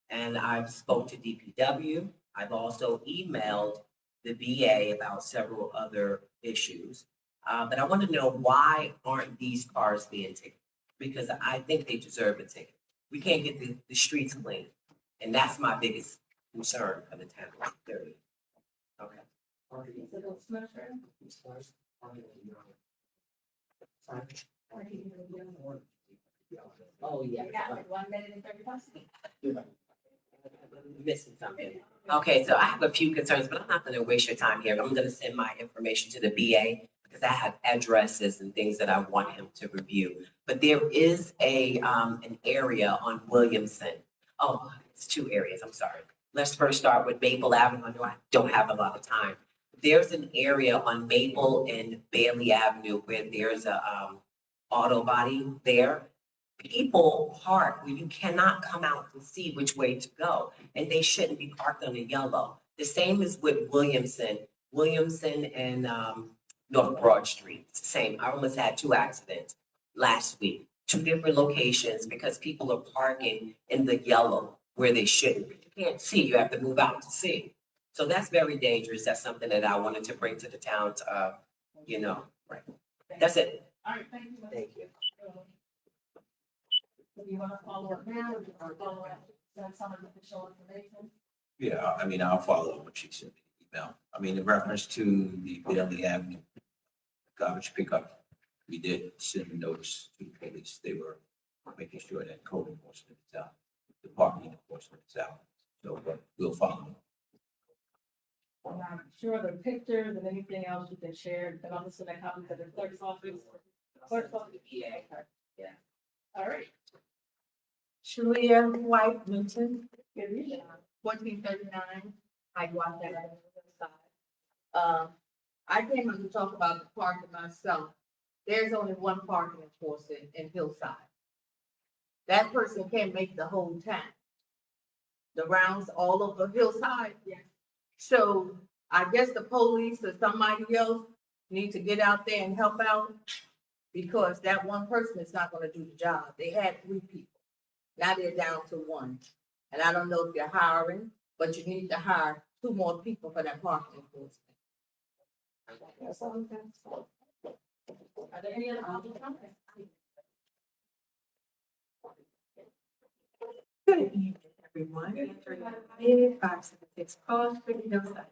and I've spoke to DPW. I've also emailed the VA about several other issues. But I want to know why aren't these cars being ticketed? Because I think they deserve a ticket. We can't get the streets clean. And that's my biggest concern for the town. Period. Okay. Is it a smasher? Oh, yeah. You got like 1 minute and 30 seconds. Missing something. Okay, so I have a few concerns, but I'm not gonna waste your time here. I'm gonna send my information to the BA because I have addresses and things that I want him to review. But there is an area on Williamson. Oh, it's two areas, I'm sorry. Let's first start with Maple Avenue. I know I don't have a lot of time. There's an area on Maple and Bailey Avenue where there's a auto body there. People park where you cannot come out to see which way to go, and they shouldn't be parked on the yellow. The same is with Williamson and North Broad Street. It's the same. I almost had 2 accidents last week, 2 different locations because people are parking in the yellow where they shouldn't. You can't see, you have to move out to see. So that's very dangerous. That's something that I wanted to bring to the town's, right. That's it. All right, thank you. Thank you. Do you want to follow up now or follow up, send some of the official information? Yeah, I mean, I'll follow up what she sent me an email. I mean, in reference to the Bailey Avenue garbage pickup, we did send a notice to the police. They were making sure that code enforcement is out, department enforcement is out. So we'll follow. And I'm sure the pictures and anything else you can share, and I'll just send a copy to the clerk's office. Clerk's office. Yeah. All right. Julia White Newton, Good evening. 1439, I walked that on the side. I came in to talk about the parking myself. There's only one parking enforcement in Hillside. That person can't make the whole town. The rounds all over Hillside. Yes. So I guess the police or somebody else need to get out there and help out because that one person is not gonna do the job. They had 3 people. Now they're down to 1. And I don't know if you're hiring, but you need to hire 2 more people for that parking enforcement. That's all I'm saying. Are there any other comments? Good evening, everyone. 576 Cross Street, Hillside.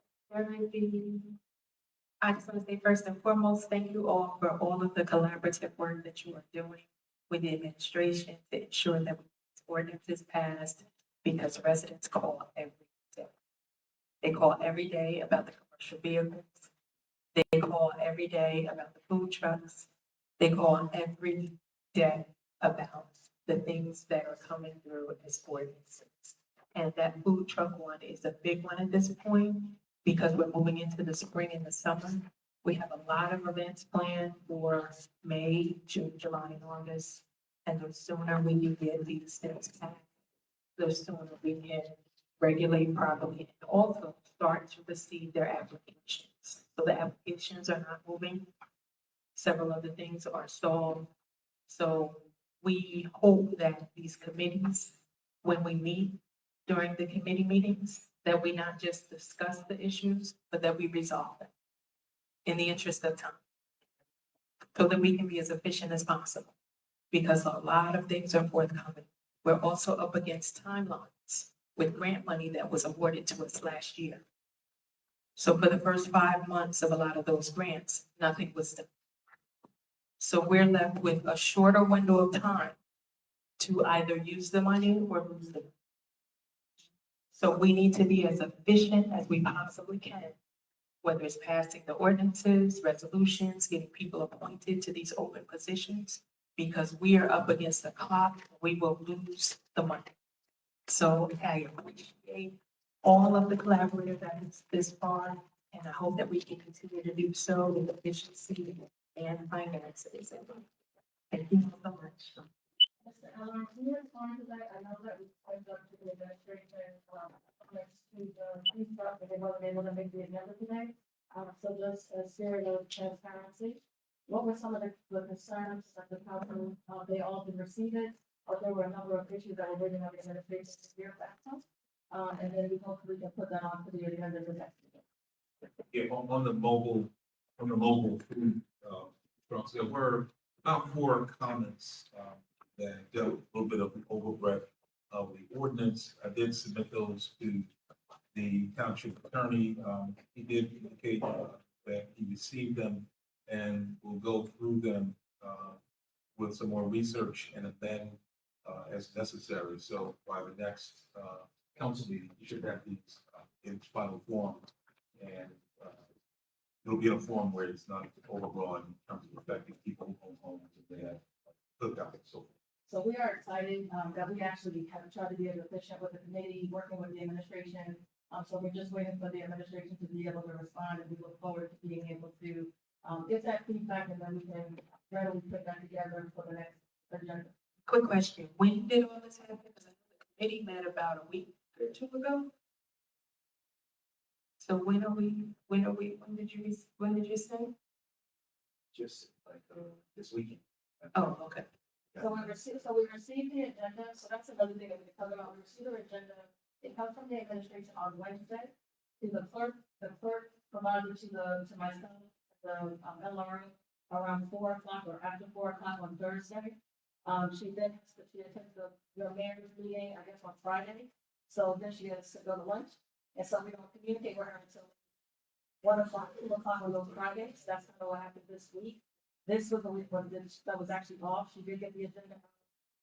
I just want to say first and foremost, thank you all for all of the collaborative work that you are doing with the administration to ensure that this ordinance is passed because residents call every day. They call every day about the commercial vehicles. They call every day about the food trucks. They call every day about the things that are coming through as ordinances. And that food truck one is a big one at this point because we're moving into the spring and the summer. We have a lot of events planned for May, June, July, and August. And the sooner we can get these steps passed, the sooner we can regulate properly and also start to receive their applications. So the applications are not moving. Several other things are stalled. So we hope that these committees, when we meet during the committee meetings, that we not just discuss the issues, but that we resolve them in the interest of time, so that we can be as efficient as possible, because a lot of things are forthcoming. We're also up against timelines with grant money that was awarded to us last year. So for the first 5 months of a lot of those grants, nothing was done. So we're left with a shorter window of time to either use the money or lose the money. So we need to be as efficient as we possibly can, whether it's passing the ordinances, resolutions, getting people appointed to these open positions, because we are up against the clock, we will lose the money. So I appreciate all of the collaborators that is this far, and I hope that we can continue to do so with efficiency and finances. Thank you so much. Mr. Allen, can you respond to that? I know that we spoke up to the administration, next to the police truck, but they weren't able to make the agenda today. So just a spirit of transparency, what were some of the concerns that the council, they all did receive it? But there were a number of issues that were waiting on the administration to hear back from. And then we hopefully can put that on for the agenda the next meeting. Yeah, on the mobile food, trucks, there were about 4 comments, that dealt with a little bit of the overbreadth of the ordinance. I did submit those to the township attorney. He did indicate, that he received them and will go through them, with some more research and then, as necessary. So by the next, council meeting, you should have these, in its final form. And, it'll be in a form where it's not overbroad in terms of affecting people who own homes if they have cookouts and so forth. So we are excited, that we actually have tried to be as efficient with the committee, working with the administration. So we're just waiting for the administration to be able to respond, and we look forward to being able to, get that feedback, and then we can readily put that together for the next agenda. Quick question, when did all this happen? Because I know the committee met about a week or 2 ago. So when did you say? Just like, this weekend. Oh, okay. So we received the agenda, so that's another thing that we talked about, we received the agenda, it comes from the administration on Wednesday. The clerk provided to myself, the LRO, around 4 o'clock or after 4 o'clock on Thursday. She then has to attend the mayor's meeting, I guess, on Friday, so then she has to go to lunch, and so we don't communicate with her until 1 o'clock, 2 o'clock on those Fridays. That's kind of what happened this week. This was the week that was actually off. She did get the agenda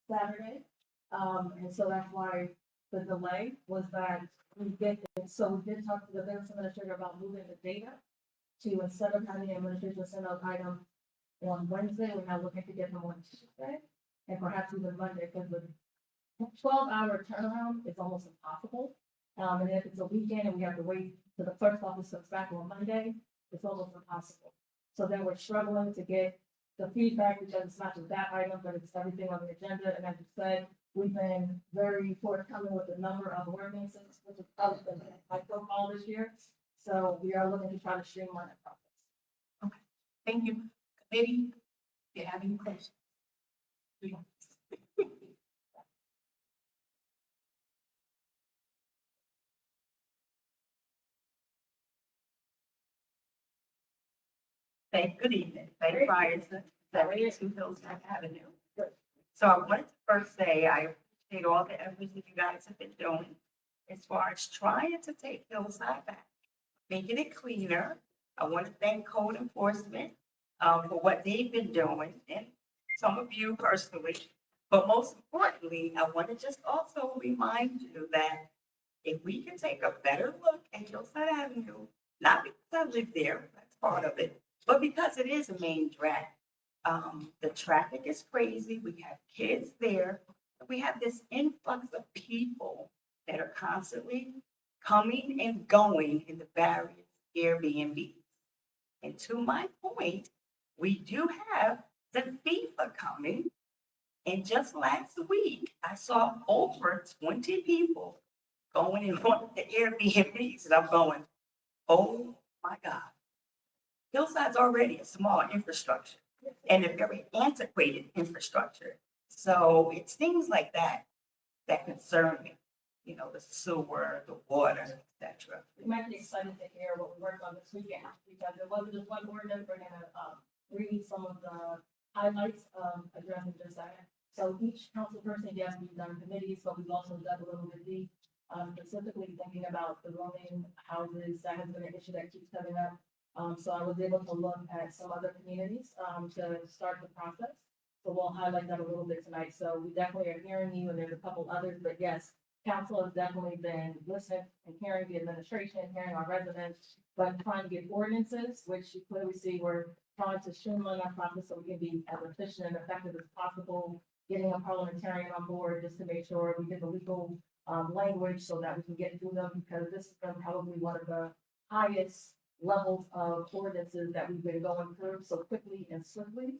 Saturday. And so that's why the delay was that we did talk to the business administrator about moving the data to, instead of having the administration send out items on Wednesday, we're now looking to get them on Tuesday and perhaps even Monday, because the 12-hour turnaround is almost impossible. And if it's a weekend and we have to wait till the clerk's office comes back on Monday, it's almost impossible. So then we're struggling to get the feedback, because it's not just that item, but it's everything on the agenda. And as you said, we've been very forthcoming with the number of ordinances, which is probably been high profile this year. So we are looking to try to streamline that process. Thank you. Committee, do you have any questions? Good evening. Thank Brian, 72 Hillside Avenue. So I wanted to first say I appreciate all the efforts that you guys have been doing as far as trying to take Hillside back, making it cleaner. I want to thank code enforcement for what they've been doing, and some of you personally. But most importantly, I want to just also remind you that if we can take a better look at Hillside Avenue, not because I live there, that's part of it, but because it is a main drag. The traffic is crazy. We have kids there. We have this influx of people that are constantly coming and going in the various Airbnbs. And to my point, we do have the FIFA coming. And just last week, I saw over 20 people going in one of the Airbnbs, and I'm going, oh my God. Hillside's already a small infrastructure and a very antiquated infrastructure. So it's things like that that concern me, you know, the sewer, the water, et cetera. We might be excited to hear what we worked on this weekend, because it wasn't just one ordinance. We're gonna read some of the highlights addressing just that. So each council person, yes, we've done committees, but we've also done a little bit deep, specifically thinking about the roaming houses. That has been an issue that keeps coming up. So I was able to look at some other communities to start the process. So we'll highlight that a little bit tonight. So we definitely are hearing you, and there's a couple others, but yes, council has definitely been listening and hearing the administration, hearing our residents, but trying to get ordinances, which you clearly see we're trying to streamline our process so we can be as efficient and effective as possible, getting a parliamentarian on board just to make sure we get the legal language so that we can get through them, because this has been probably one of the highest levels of ordinances that we've been going through so quickly and swiftly,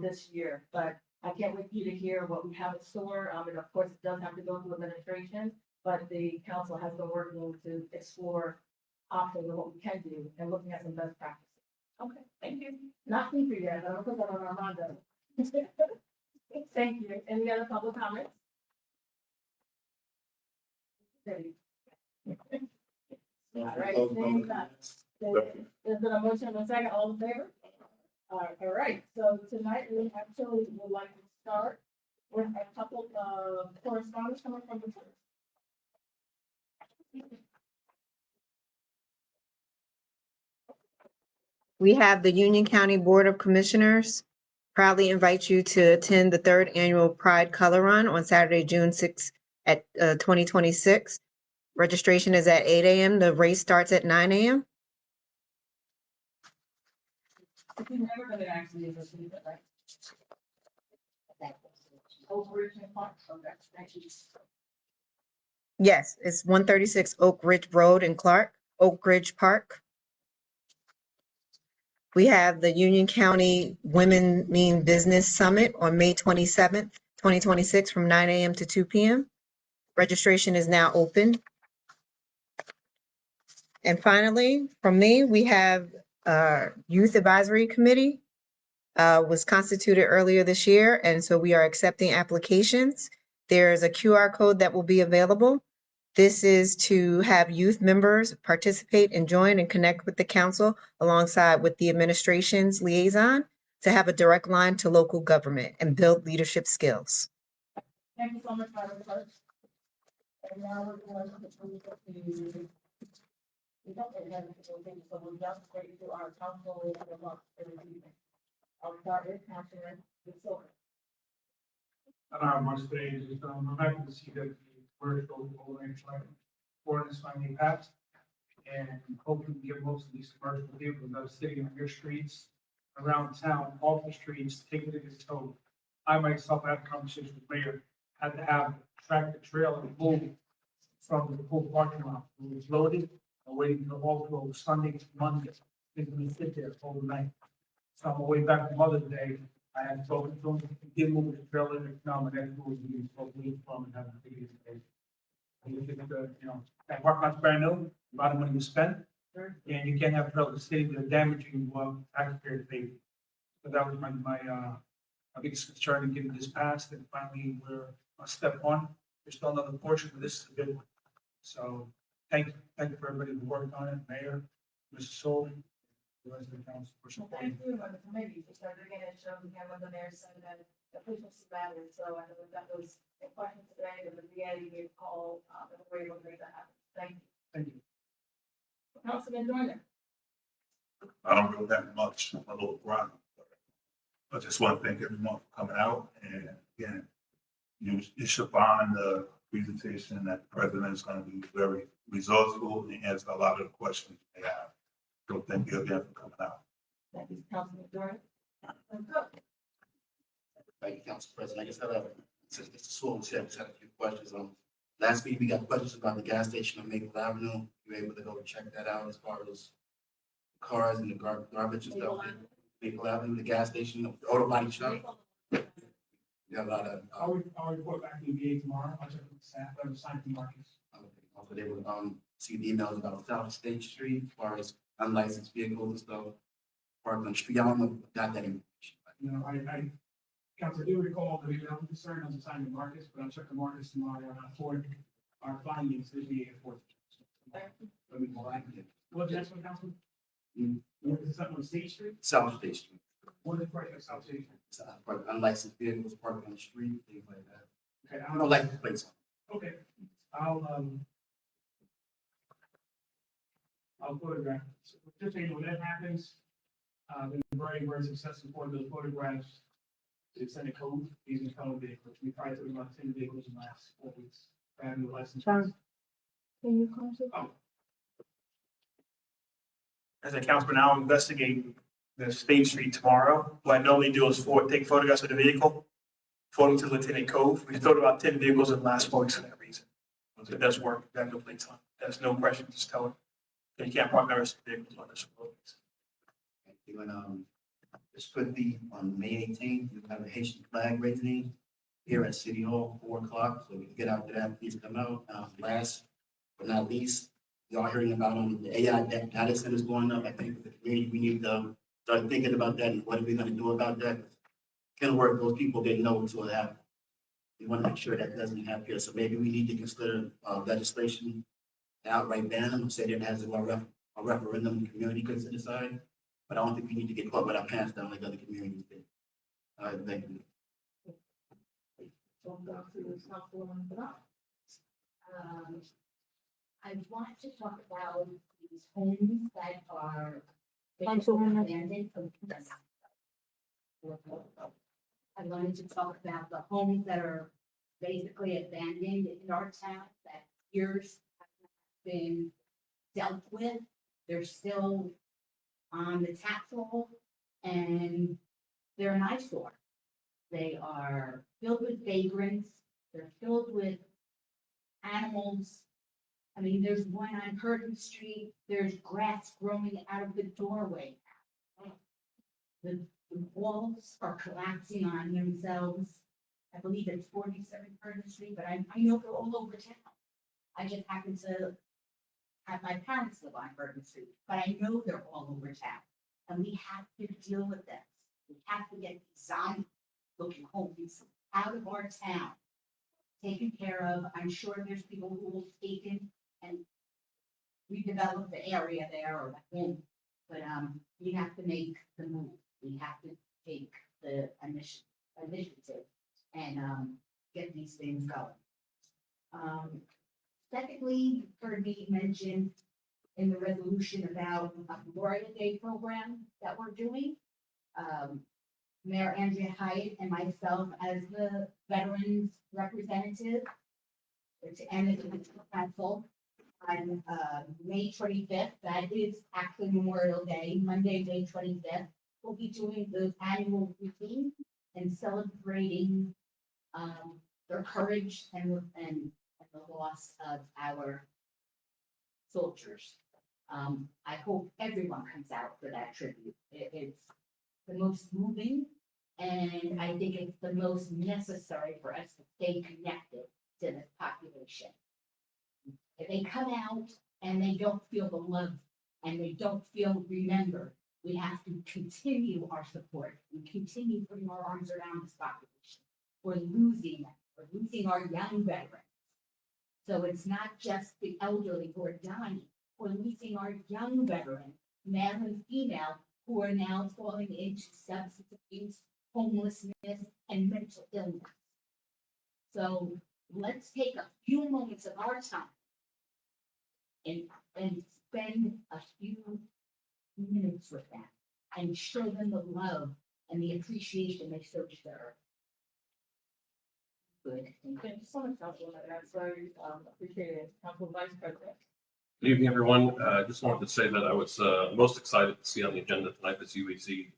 this year. But I can't wait for you to hear what we have in store. And of course, it does have to go through administration, but the council has been working to explore options of what we can do and looking at some best practices. Okay, thank you. Not me for you guys, I don't put that on Armando. Thank you. Any other public comments? All right, seeing none. Is there a motion and a second, all in favor? All right, so tonight we actually would like to start with a couple of correspondence coming from the church. We have the Union County Board of Commissioners proudly invite you to attend the third annual Pride Color Run on Saturday, June 6th at 2026. Registration is at 8 a.m. The race starts at 9 a.m. If you've never been to actually, it's right? Oak Ridge and Park, so that's actually. Yes, it's 136 Oak Ridge Road in Clark, Oak Ridge Park. We have the Union County Women Mean Business Summit on May 27th, 2026 from 9 a.m. to 2 p.m. Registration is now open. And finally, from me, we have Youth Advisory Committee was constituted earlier this year, and so we are accepting applications. There's a QR code that will be available. This is to have youth members participate and join and connect with the council alongside with the administration's liaison to have a direct line to local government and build leadership skills. Thank you so much, Madam Clerk. And now we're going to we don't really have anything, so we'll jump straight to our council and remarks for the evening. I'll start with Councilman Silver. Much today is just, I'm happy to see that the commercial ordinance finally passed. And hopefully we get most of these commercial vehicles that are sitting on your streets, around town, off the streets, taking it to tow. I myself had a conversation with the mayor, had to have tractor trailer moved from the full parking lot. It was loaded, and waiting for all to go Sunday to Monday. It's gonna sit there overnight. So on my way back from Mother's Day, I had spoken to him, he did move the trailer, now my next move is being supposed to leave from and have a big day. And you think the, that park lot's brand new, a lot of money was spent, and you can't have trailers sitting there damaging, taxpayers pay. So that was my biggest concern in getting this passed, and finally we're on step one. There's still another portion, but this is a good one. So thank you for everybody who worked on it, Mayor, Mr. Soul, the rest of the council for supporting. Thank you, and the committee, because again, it showed again when the mayor said that efficiency matters. So I know that was a question today, and the VA gave a call, and we're able to make that happen. Thank you. Thank you. Councilman Joyner. I don't really have much, I'm a little grunt. I just want to thank everyone for coming out, and again, you should find the presentation that the president is going to be very resourceful and answer a lot of the questions they have. So thank you again for coming out. Thank you, Councilman Joyner. Thank you, Council President. I guess since Mr. Sewell was here, I just had a few questions. Last week we got questions about the gas station on Maple Avenue. You were able to go check that out as far as cars and the garbage and stuff. Maple Avenue, the gas station, the auto body shop. You got a lot of. I'll report back to the VA tomorrow. I'll check with the staff, I'll sign the markets. Also, they would see the emails about South State Street as far as unlicensed vehicles and stuff. Parked on the street. I don't know if I got that information. I Council, do recall that we were concerned on the sign the markets, but I'll check the markets tomorrow for our findings to be enforced. What's the next one, Council? What is that on State Street? South State Street. What is part of South State Street? Unlicensed vehicles parked on the street, things like that. Okay, I don't like the place. Okay, I'll photograph. So just so you know, when that happens, then very successful for those photographs. It's in a code, using common vehicles. We probably took about 10 vehicles in the last 4 weeks. Brand new license. Can you contact? Oh, As a councilman, I'll investigate the State Street tomorrow. What I normally do is take photographs of the vehicle, forward to Lieutenant Cove. We towed about 10 vehicles in the last 4 weeks for that reason. If it does work, that completes time. There's no question, just tell her. You can't park our vehicles on this road. And, this could be on May 18th, you have a Haitian flag raising here at City Hall, 4 o'clock, so we can get out to that, please come out. Last but not least, y'all hearing about the AI data centers going up. I think with the community, we need to start thinking about that and what are we gonna do about that? Can work, those people didn't know until it happened. We want to make sure that doesn't happen here, so maybe we need to consider legislation, outright ban them, say that it has a referendum, the community could decide. But I don't think we need to get caught with our pants down like other communities did. Thank you. I want to talk about these homes that are abandoned. I wanted to talk about the homes that are basically abandoned in our town that years have not been dealt with. They're still on the tax roll and they're an eyesore. They are filled with vagrants. They're filled with animals. I mean, there's one on Curtin Street. There's grass growing out of the doorway. The walls are collapsing on themselves. I believe it's 47 Curtin Street, but I know they're all over town. I just happen to have my parents live on Curtin Street, but I know they're all over town. And we have to deal with this. We have to get these zombie-looking homes out of our town, taken care of. I'm sure there's people who will take it and redevelop the area there or the home. But we have to make the move. We have to take the initiative and get these things going. Secondly, you heard me mention in the resolution about a Memorial Day program that we're doing. Mayor Andrea Hyatt and myself as the veterans representative and the council on May 25th. That is actually Memorial Day, Monday, May 25th. We'll be doing the annual routine and celebrating their courage and the loss of our soldiers. I hope everyone comes out for that tribute. It's the most moving, and I think it's the most necessary for us to stay connected to this population. If they come out and they don't feel the love and they don't feel remembered, we have to continue our support and continue putting our arms around this population. We're losing them. We're losing our young veterans. So it's not just the elderly who are dying. We're losing our young veterans, male and female, who are now falling into substance abuse, homelessness, and mental illness. So let's take a few moments of our time and spend a few minutes with them and show them the love and the appreciation they so deserve. Good. Thank you so much, Councilwoman. That's very appreciated. Council Vice President. Good evening, everyone. I just wanted to say that I was most excited to see on the agenda tonight this UEC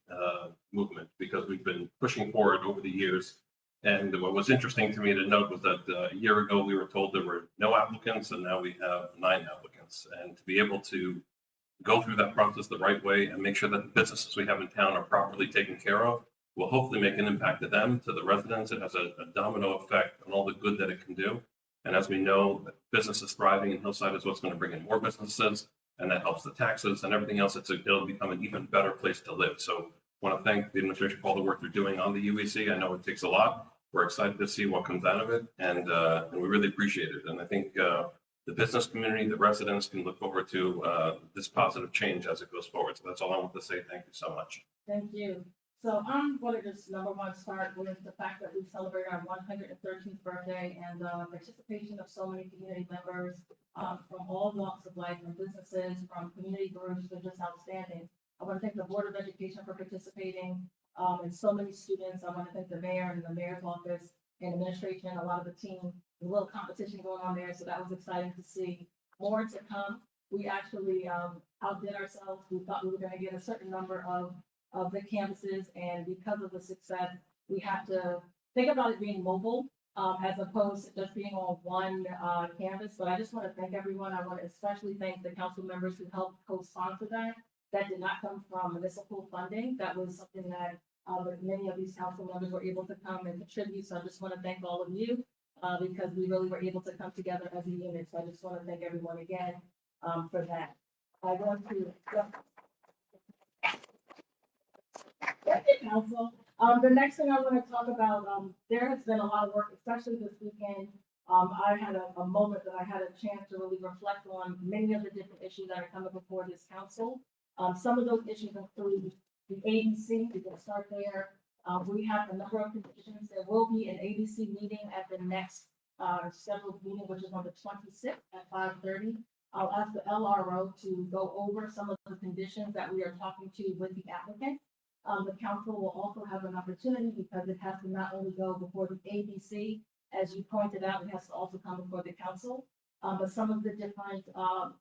movement, because we've been pushing forward over the years. And what was interesting to me to note was that a year ago, we were told there were no applicants, and now we have 9 applicants. And to be able to go through that process the right way and make sure that the businesses we have in town are properly taken care of will hopefully make an impact to them, to the residents. It has a domino effect on all the good that it can do. And as we know, businesses thriving in Hillside is what's going to bring in more businesses, and that helps the taxes and everything else. It'll become an even better place to live. So I want to thank the administration for all the work they're doing on the UEC. I know it takes a lot. We're excited to see what comes out of it, and we really appreciate it. And I think the business community, the residents can look forward to this positive change as it goes forward. So that's all I want to say. Thank you so much. Thank you. So I'm going to just number one start with the fact that we celebrate our 113th birthday and participation of so many community members from all walks of life, from businesses, from community groups. They're just outstanding. I want to thank the Board of Education for participating and so many students. I want to thank the mayor and the mayor's office and administration, a lot of the team. There's a little competition going on there, so that was exciting to see. More to come. We actually outdid ourselves. We thought we were going to get a certain number of the campuses, and because of the success, we have to think about it being mobile. as opposed to just being on one, canvas. But I just want to thank everyone. I want to especially thank the council members who helped co-sponsor that. That did not come from municipal funding. That was something that, but many of these council members were able to come and contribute. So I just want to thank all of you, because we really were able to come together as a unit. So I just want to thank everyone again, for that. I want to. Thank you, council. The next thing I want to talk about, there has been a lot of work, especially this weekend. I had a moment that I had a chance to really reflect on many of the different issues that are coming before this council. Some of those issues include the ABC. We can start there. We have a number of conditions. There will be an ABC meeting at the next, scheduled meeting, which is on the 26th at 5:30. I'll ask the LRO to go over some of the conditions that we are talking to with the applicant. The council will also have an opportunity because it has to not only go before the ABC, as you pointed out, it has to also come before the council. But some of the different,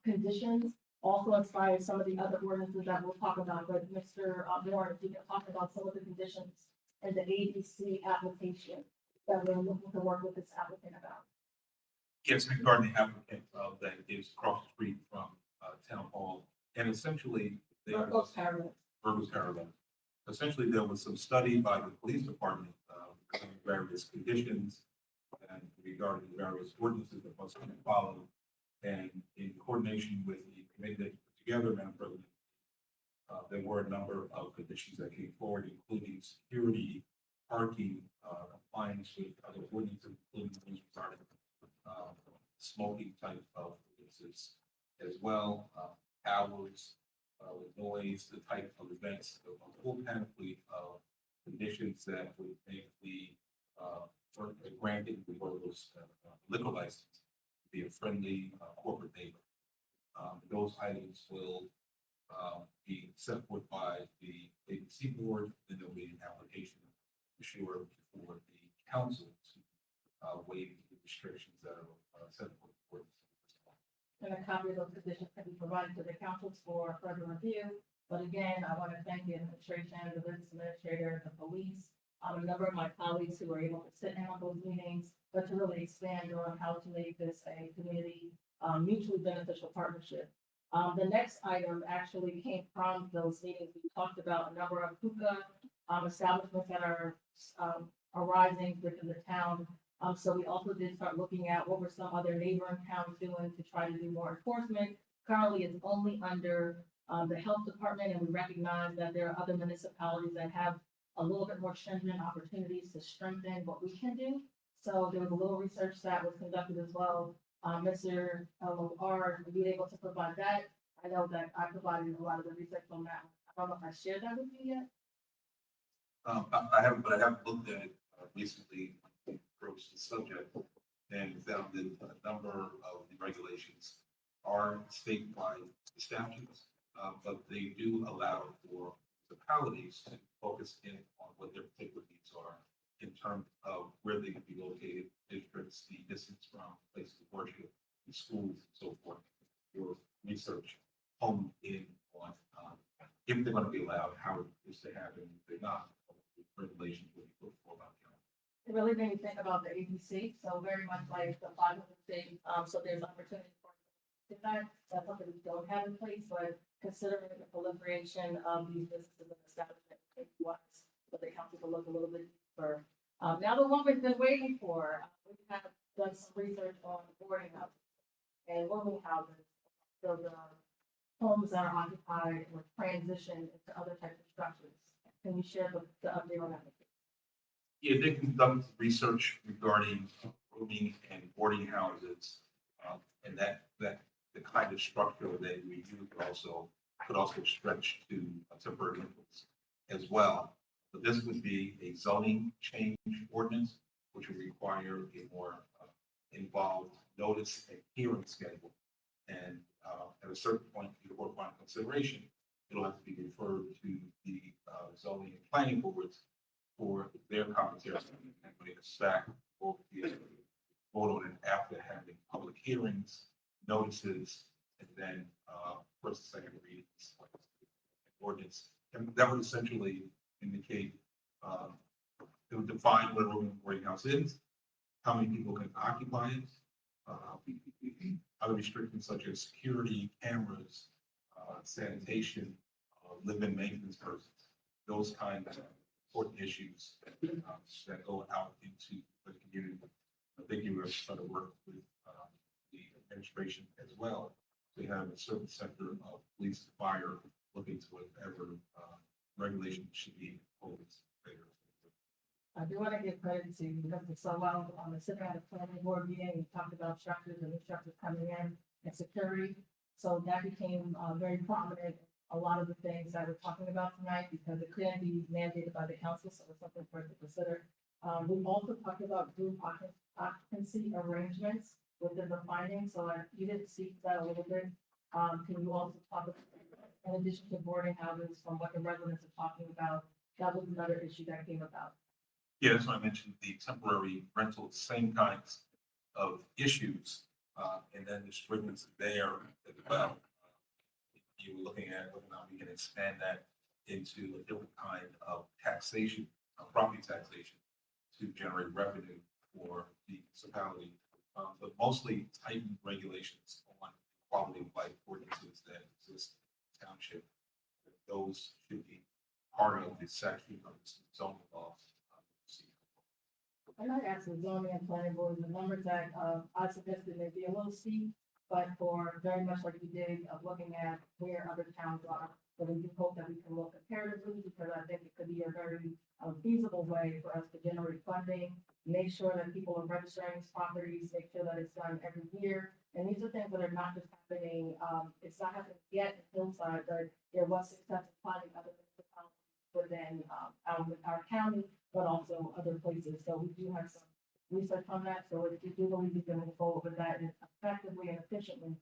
conditions also inspired some of the other ordinances that we'll talk about. But Mr. Moore, if you can talk about some of the conditions in the ABC application that we're looking to work with this applicant about. Yes, regarding the applicant that is across the street from Town Hall, and essentially they are Virgo's Paradise. Virgo's Paradise. Essentially, there was some study by the police department on various conditions and regarding the various ordinances that must be followed. And in coordination with the committee that put together, Madam President, there were a number of conditions that came forward, including security, parking, compliance with other ordinances, including things regarding smoking type of ordinances as well, hours, with noise, the type of events, a whole panoply of conditions that would make the granting the Virgo's liquor license be a friendly corporate neighbor. Those items will be set forth by the ABC board, then there'll be an application sure for the council to waive the restrictions that are set forth. And a copy of those conditions can be provided to the councils for further review. But again, I want to thank the administration, the business administrator, the police, a number of my colleagues who were able to sit in on those meetings, but to really expand on how to make this a community mutually beneficial partnership. The next item actually came from those meetings. We talked about a number of hookah establishments that are arising within the town. So we also did start looking at what were some other neighboring towns doing to try to do more enforcement. Currently, it's only under the health department, and we recognize that there are other municipalities that have a little bit more stringent opportunities to strengthen what we can do. So there was a little research that was conducted as well. Mr. R, were you able to provide that? I know that I provided a lot of the research on that. I don't know if I shared that with you yet. I haven't, but I have looked at it recently, approached the subject, and found that a number of the regulations are statewide statutes, but they do allow for municipalities to focus in on what their particular needs are in terms of where they can be located, districts, the distance from places of worship, the schools, and so forth. Your research honed in on if they're going to be allowed, how it is to happen, if they're not, regulations will be put forward. It really made me think about the ABC, so very much like the 500 thing. So there's opportunity for that. That's something we don't have in place, but considering the proliferation of these businesses and establishments, it was for the council to look a little bit deeper. Now the one we've been waiting for, we have done some research on boarding houses and rooming houses. So the homes that are occupied or transition into other types of structures. Can you share the update on that? Yeah, they conduct research regarding rooming and boarding houses, and that the kind of structure that we use could also stretch to temporary rentals as well. But this would be a zoning change ordinance, which would require a more involved notice and hearing schedule. And at a certain point, before final consideration, it'll have to be referred to the zoning and planning boards for their commentary and make a stack of vote on it after having public hearings, notices, and then first and second readings, ordinance. And that would essentially indicate, it would define what a room and boarding house is, how many people can occupy it. Other restrictions such as security, cameras, sanitation, live-in maintenance persons, those kinds of important issues that go out into the community. I think you were trying to work with the administration as well to have a certain sector of police and fire look into whatever regulation should be imposed there. I do want to give credit to, because it's so well on the sitting at a planning board meeting, we talked about structures and new structures coming in and security. So that became very prominent, a lot of the things that we're talking about tonight, because it couldn't be mandated by the council, so it's something for us to consider. We also talked about group occupancy arrangements within the findings, so you didn't see that a little bit. Can you also talk about, in addition to boarding houses, from what the residents are talking about, that was another issue that came about. Yeah, that's why I mentioned the temporary rental, same kinds of issues. And then the restrictions there as well. You were looking at whether or not we can expand that into a different kind of taxation, property taxation, to generate revenue for the municipality. But mostly tightened regulations on quality of life ordinances that exist in the township. Those should be part of the section of the zoning laws. And I asked the zoning and planning board, the numbers that I suggested may be a little steep, but for very much like we did of looking at where other towns are. So we do hope that we can look comparatively, because I think it could be a very feasible way for us to generate funding, make sure that people are registering properties, make sure that it's done every year. And these are things that are not just happening, it's not happening yet in Hillside, but there was success in finding other municipalities within our county, but also other places. So we do have some research on that. So if you do believe we can move forward with that effectively and efficiently,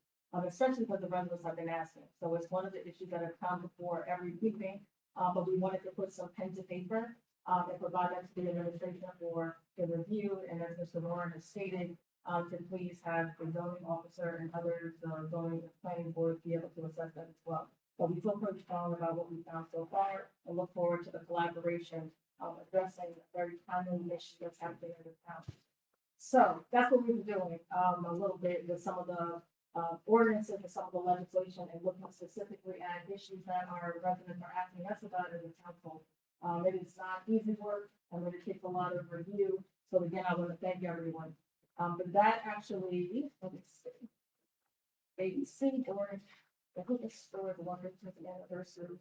especially because the residents have been asking. So it's one of the issues that have come before every meeting, but we wanted to put some pen to paper and provide that to the administration for the review. And as Mr. Warren has stated, to please have the zoning officer and others, zoning and planning board be able to assess that as well. But we feel pretty strong about what we found so far and look forward to the collaboration addressing a very timely issue that's happening in the town. So that's what we've been doing a little bit with some of the ordinances and some of the legislation, and looking specifically at issues that our residents are asking us about as a council. Maybe it's not easy work, and it takes a lot of review. So again, I want to thank everyone. But that actually, let me see. ABC or I think it's for the 150th anniversary.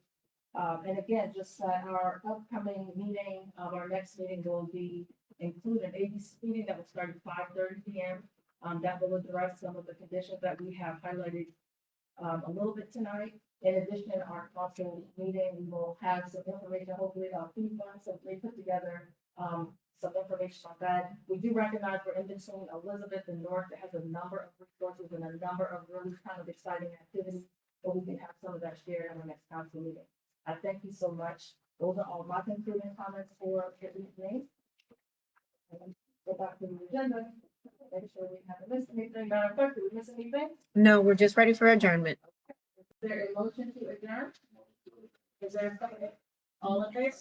And again, just our upcoming meeting, our next meeting will be include an ABC meeting that will start at 5:30 p.m. That will address some of the conditions that we have highlighted a little bit tonight. In addition, our council meeting, we will have some information, hopefully, about food funds. So we put together some information on that. We do recognize we're in between Elizabeth and North that has a number of resources and a number of really kind of exciting activities. So we can have some of that shared in the next council meeting. I thank you so much. Those are all my concluding comments for the evening. And go back to the agenda. Make sure we haven't missed anything. Madam Clerk, did we miss anything? No, we're just ready for adjournment. Is there a motion to adjourn? Is there a second? All in favor?